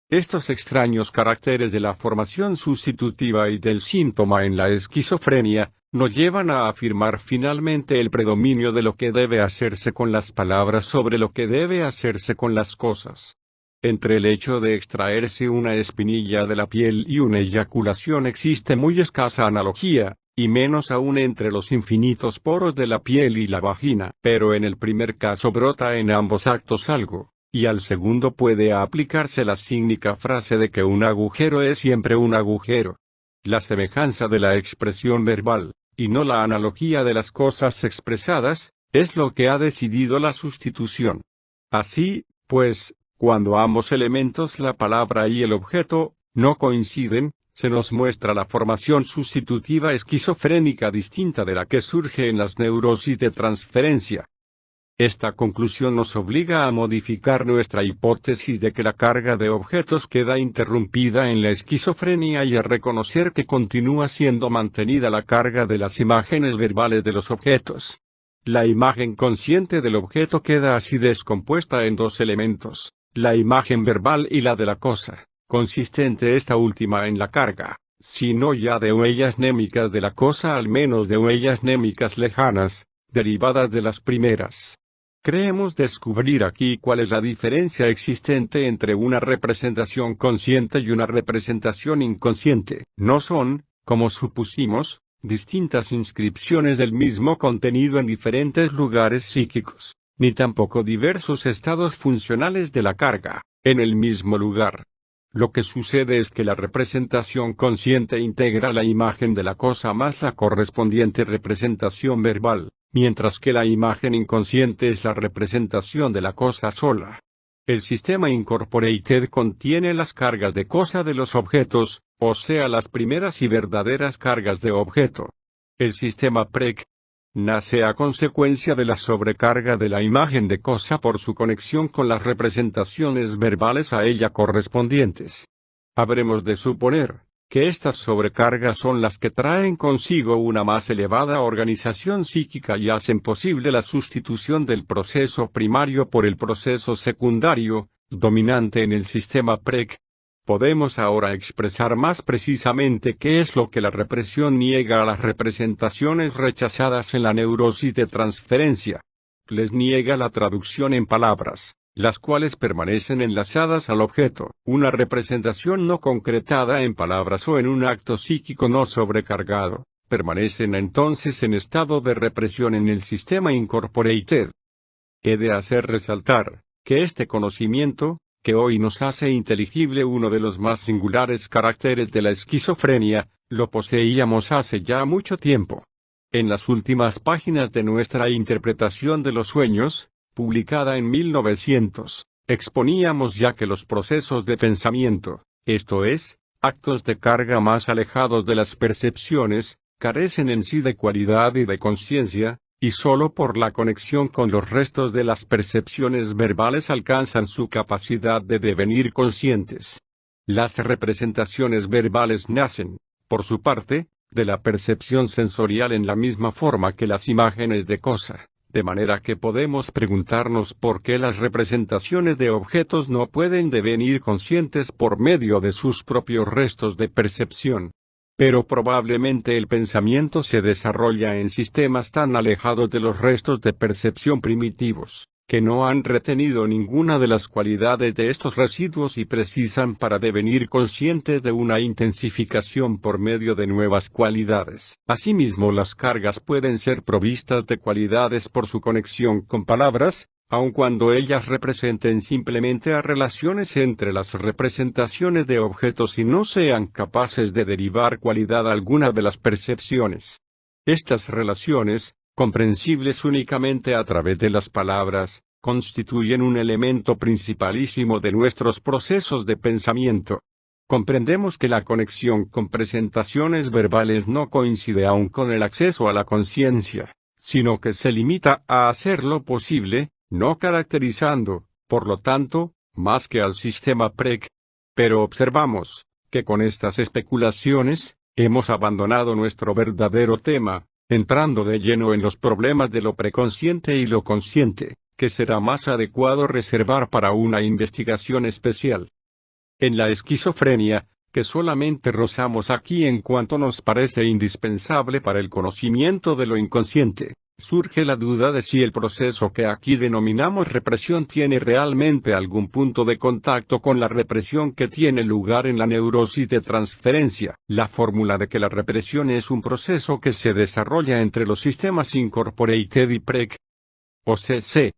Estos extraños caracteres de la formación sustitutiva y del síntoma en la esquizofrenia, nos llevan a afirmar finalmente el predominio de lo que debe hacerse con las palabras sobre lo que debe hacerse con las cosas. Entre el hecho de extraerse una espinilla de la piel y una eyaculación existe muy escasa analogía, y menos aún entre los infinitos poros de la piel y la vagina, pero en el primer caso brota en ambos actos algo. Y al segundo puede aplicarse la cínica frase de que un agujero es siempre un agujero. La semejanza de la expresión verbal, y no la analogía de las cosas expresadas, es lo que ha decidido la sustitución. Así, pues, cuando ambos elementos, la palabra y el objeto, no coinciden, se nos muestra la formación sustitutiva esquizofrénica distinta de la que surge en las neurosis de transferencia. Esta conclusión nos obliga a modificar nuestra hipótesis de que la carga de objetos queda interrumpida en la esquizofrenia y a reconocer que continúa siendo mantenida la carga de las imágenes verbales de los objetos. La imagen consciente del objeto queda así descompuesta en dos elementos, la imagen verbal y la de la cosa, consistente esta última en la carga, si no ya de huellas mnémicas de la cosa, al menos de huellas mnémicas lejanas, derivadas de las primeras. Creemos descubrir aquí cuál es la diferencia existente entre una representación consciente y una representación inconsciente. No son, como supusimos, distintas inscripciones del mismo contenido en diferentes lugares psíquicos, ni tampoco diversos estados funcionales de la carga, en el mismo lugar. Lo que sucede es que la representación consciente integra la imagen de la cosa más la correspondiente representación verbal, mientras que la imagen inconsciente es la representación de la cosa sola. El sistema incorporated contiene las cargas de cosa de los objetos, o sea las primeras y verdaderas cargas de objeto. El sistema prec nace a consecuencia de la sobrecarga de la imagen de cosa por su conexión con las representaciones verbales a ella correspondientes. Habremos de suponer que estas sobrecargas son las que traen consigo una más elevada organización psíquica y hacen posible la sustitución del proceso primario por el proceso secundario, dominante en el sistema prec. Podemos ahora expresar más precisamente qué es lo que la represión niega a las representaciones rechazadas en la neurosis de transferencia. Les niega la traducción en palabras, las cuales permanecen enlazadas al objeto. Una representación no concretada en palabras o en un acto psíquico no sobrecargado, permanecen entonces en estado de represión en el sistema incorporated. He de hacer resaltar que este conocimiento, que hoy nos hace inteligible uno de los más singulares caracteres de la esquizofrenia, lo poseíamos hace ya mucho tiempo. En las últimas páginas de nuestra interpretación de los sueños, publicada en 1900, exponíamos ya que los procesos de pensamiento, esto es, actos de carga más alejados de las percepciones, carecen en sí de cualidad y de conciencia, y sólo por la conexión con los restos de las percepciones verbales alcanzan su capacidad de devenir conscientes. Las representaciones verbales nacen, por su parte, de la percepción sensorial en la misma forma que las imágenes de cosa, de manera que podemos preguntarnos por qué las representaciones de objetos no pueden devenir conscientes por medio de sus propios restos de percepción. Pero probablemente el pensamiento se desarrolla en sistemas tan alejados de los restos de percepción primitivos, que no han retenido ninguna de las cualidades de estos residuos y precisan para devenir conscientes de una intensificación por medio de nuevas cualidades. Asimismo, las cargas pueden ser provistas de cualidades por su conexión con palabras, aun cuando ellas representen simplemente a relaciones entre las representaciones de objetos y no sean capaces de derivar cualidad alguna de las percepciones. Estas relaciones, comprensibles únicamente a través de las palabras, constituyen un elemento principalísimo de nuestros procesos de pensamiento. Comprendemos que la conexión con presentaciones verbales no coincide aún con el acceso a la conciencia, sino que se limita a hacer lo posible, no caracterizando, por lo tanto, más que al sistema PREC. Pero observamos, que con estas especulaciones, hemos abandonado nuestro verdadero tema, entrando de lleno en los problemas de lo preconsciente y lo consciente, que será más adecuado reservar para una investigación especial. En la esquizofrenia, que solamente rozamos aquí en cuanto nos parece indispensable para el conocimiento de lo inconsciente, surge la duda de si el proceso que aquí denominamos represión tiene realmente algún punto de contacto con la represión que tiene lugar en la neurosis de transferencia. La fórmula de que la represión es un proceso que se desarrolla entre los sistemas Incorporated y PREC, o CC,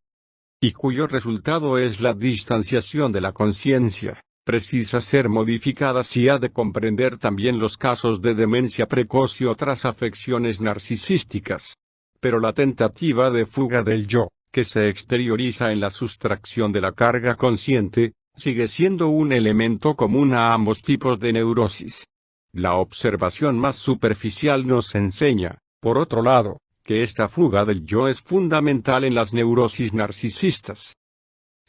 y cuyo resultado es la distanciación de la conciencia, precisa ser modificada si ha de comprender también los casos de demencia precoz y otras afecciones narcisísticas. Pero la tentativa de fuga del yo, que se exterioriza en la sustracción de la carga consciente, sigue siendo un elemento común a ambos tipos de neurosis. La observación más superficial nos enseña, por otro lado, que esta fuga del yo es fundamental en las neurosis narcisistas.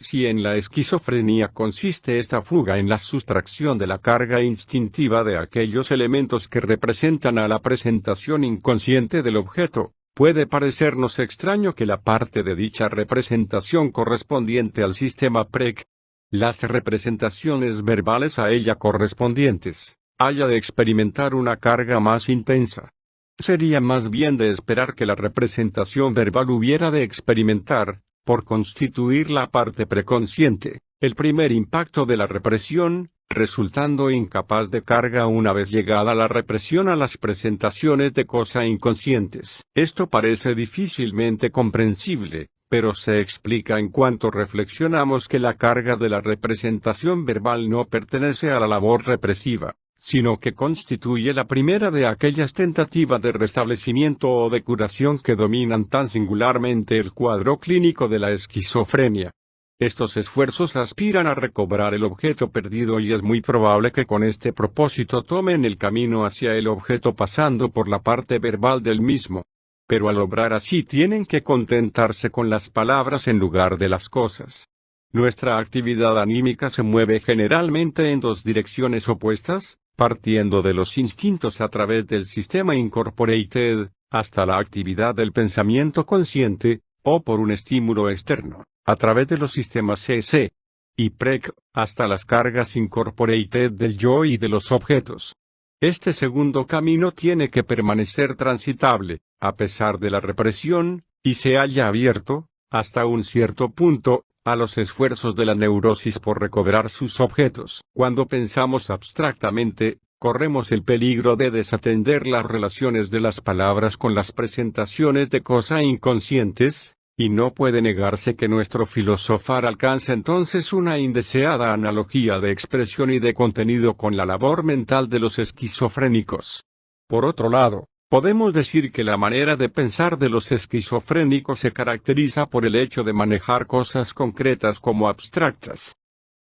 Si en la esquizofrenia consiste esta fuga en la sustracción de la carga instintiva de aquellos elementos que representan a la presentación inconsciente del objeto, puede parecernos extraño que la parte de dicha representación correspondiente al sistema PREC, las representaciones verbales a ella correspondientes, haya de experimentar una carga más intensa. Sería más bien de esperar que la representación verbal hubiera de experimentar, por constituir la parte preconsciente, el primer impacto de la represión, resultando incapaz de carga una vez llegada la represión a las presentaciones de cosa inconscientes. Esto parece difícilmente comprensible, pero se explica en cuanto reflexionamos que la carga de la representación verbal no pertenece a la labor represiva, sino que constituye la primera de aquellas tentativas de restablecimiento o de curación que dominan tan singularmente el cuadro clínico de la esquizofrenia. Estos esfuerzos aspiran a recobrar el objeto perdido y es muy probable que con este propósito tomen el camino hacia el objeto pasando por la parte verbal del mismo. Pero al obrar así tienen que contentarse con las palabras en lugar de las cosas. Nuestra actividad anímica se mueve generalmente en dos direcciones opuestas, partiendo de los instintos a través del sistema Incorporated, hasta la actividad del pensamiento consciente, o por un estímulo externo, a través de los sistemas CC y PREC, hasta las cargas Incorporated del yo y de los objetos. Este segundo camino tiene que permanecer transitable, a pesar de la represión, y se halla abierto, hasta un cierto punto, a los esfuerzos de la neurosis por recobrar sus objetos. Cuando pensamos abstractamente, corremos el peligro de desatender las relaciones de las palabras con las presentaciones de cosas inconscientes, y no puede negarse que nuestro filosofar alcanza entonces una indeseada analogía de expresión y de contenido con la labor mental de los esquizofrénicos. Por otro lado, podemos decir que la manera de pensar de los esquizofrénicos se caracteriza por el hecho de manejar cosas concretas como abstractas.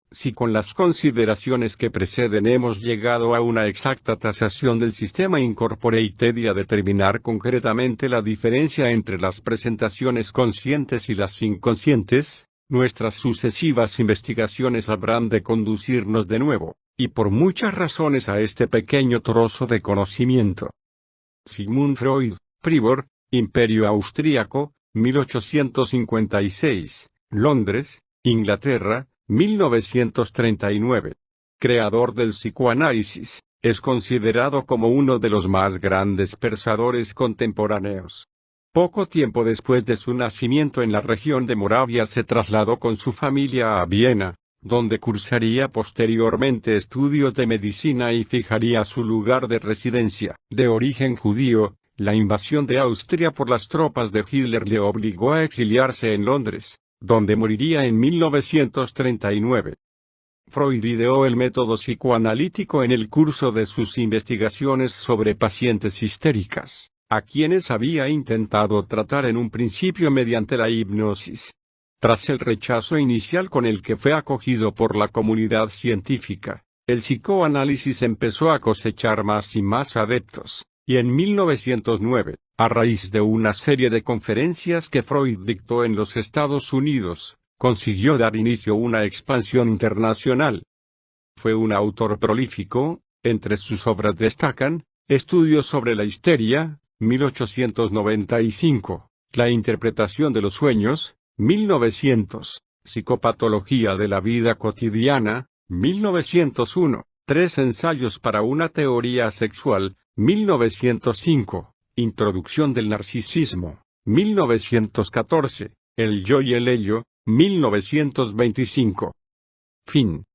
Si con las consideraciones que preceden hemos llegado a una exacta tasación del sistema Incorporated y a determinar concretamente la diferencia entre las presentaciones conscientes y las inconscientes, nuestras sucesivas investigaciones habrán de conducirnos de nuevo, y por muchas razones a este pequeño trozo de conocimiento. Sigmund Freud, Privor, Imperio Austríaco, 1856, Londres, Inglaterra, 1939. Creador del psicoanálisis, es considerado como uno de los más grandes pensadores contemporáneos. Poco tiempo después de su nacimiento en la región de Moravia se trasladó con su familia a Viena, donde cursaría posteriormente estudios de medicina y fijaría su lugar de residencia. De origen judío, la invasión de Austria por las tropas de Hitler le obligó a exiliarse en Londres, donde moriría en 1939. Freud ideó el método psicoanalítico en el curso de sus investigaciones sobre pacientes histéricas, a quienes había intentado tratar en un principio mediante la hipnosis. Tras el rechazo inicial con el que fue acogido por la comunidad científica, el psicoanálisis empezó a cosechar más y más adeptos. y en 1909, a raíz de una serie de conferencias que Freud dictó en los Estados Unidos, consiguió dar inicio a una expansión internacional. Fue un autor prolífico. Entre sus obras destacan Estudios sobre la histeria, 1895, La interpretación de los sueños, 1900, Psicopatología de la vida cotidiana, 1901, Tres ensayos para una teoría sexual, 1905, Introducción del narcisismo, 1914, El yo y el ello, 1925. Fin.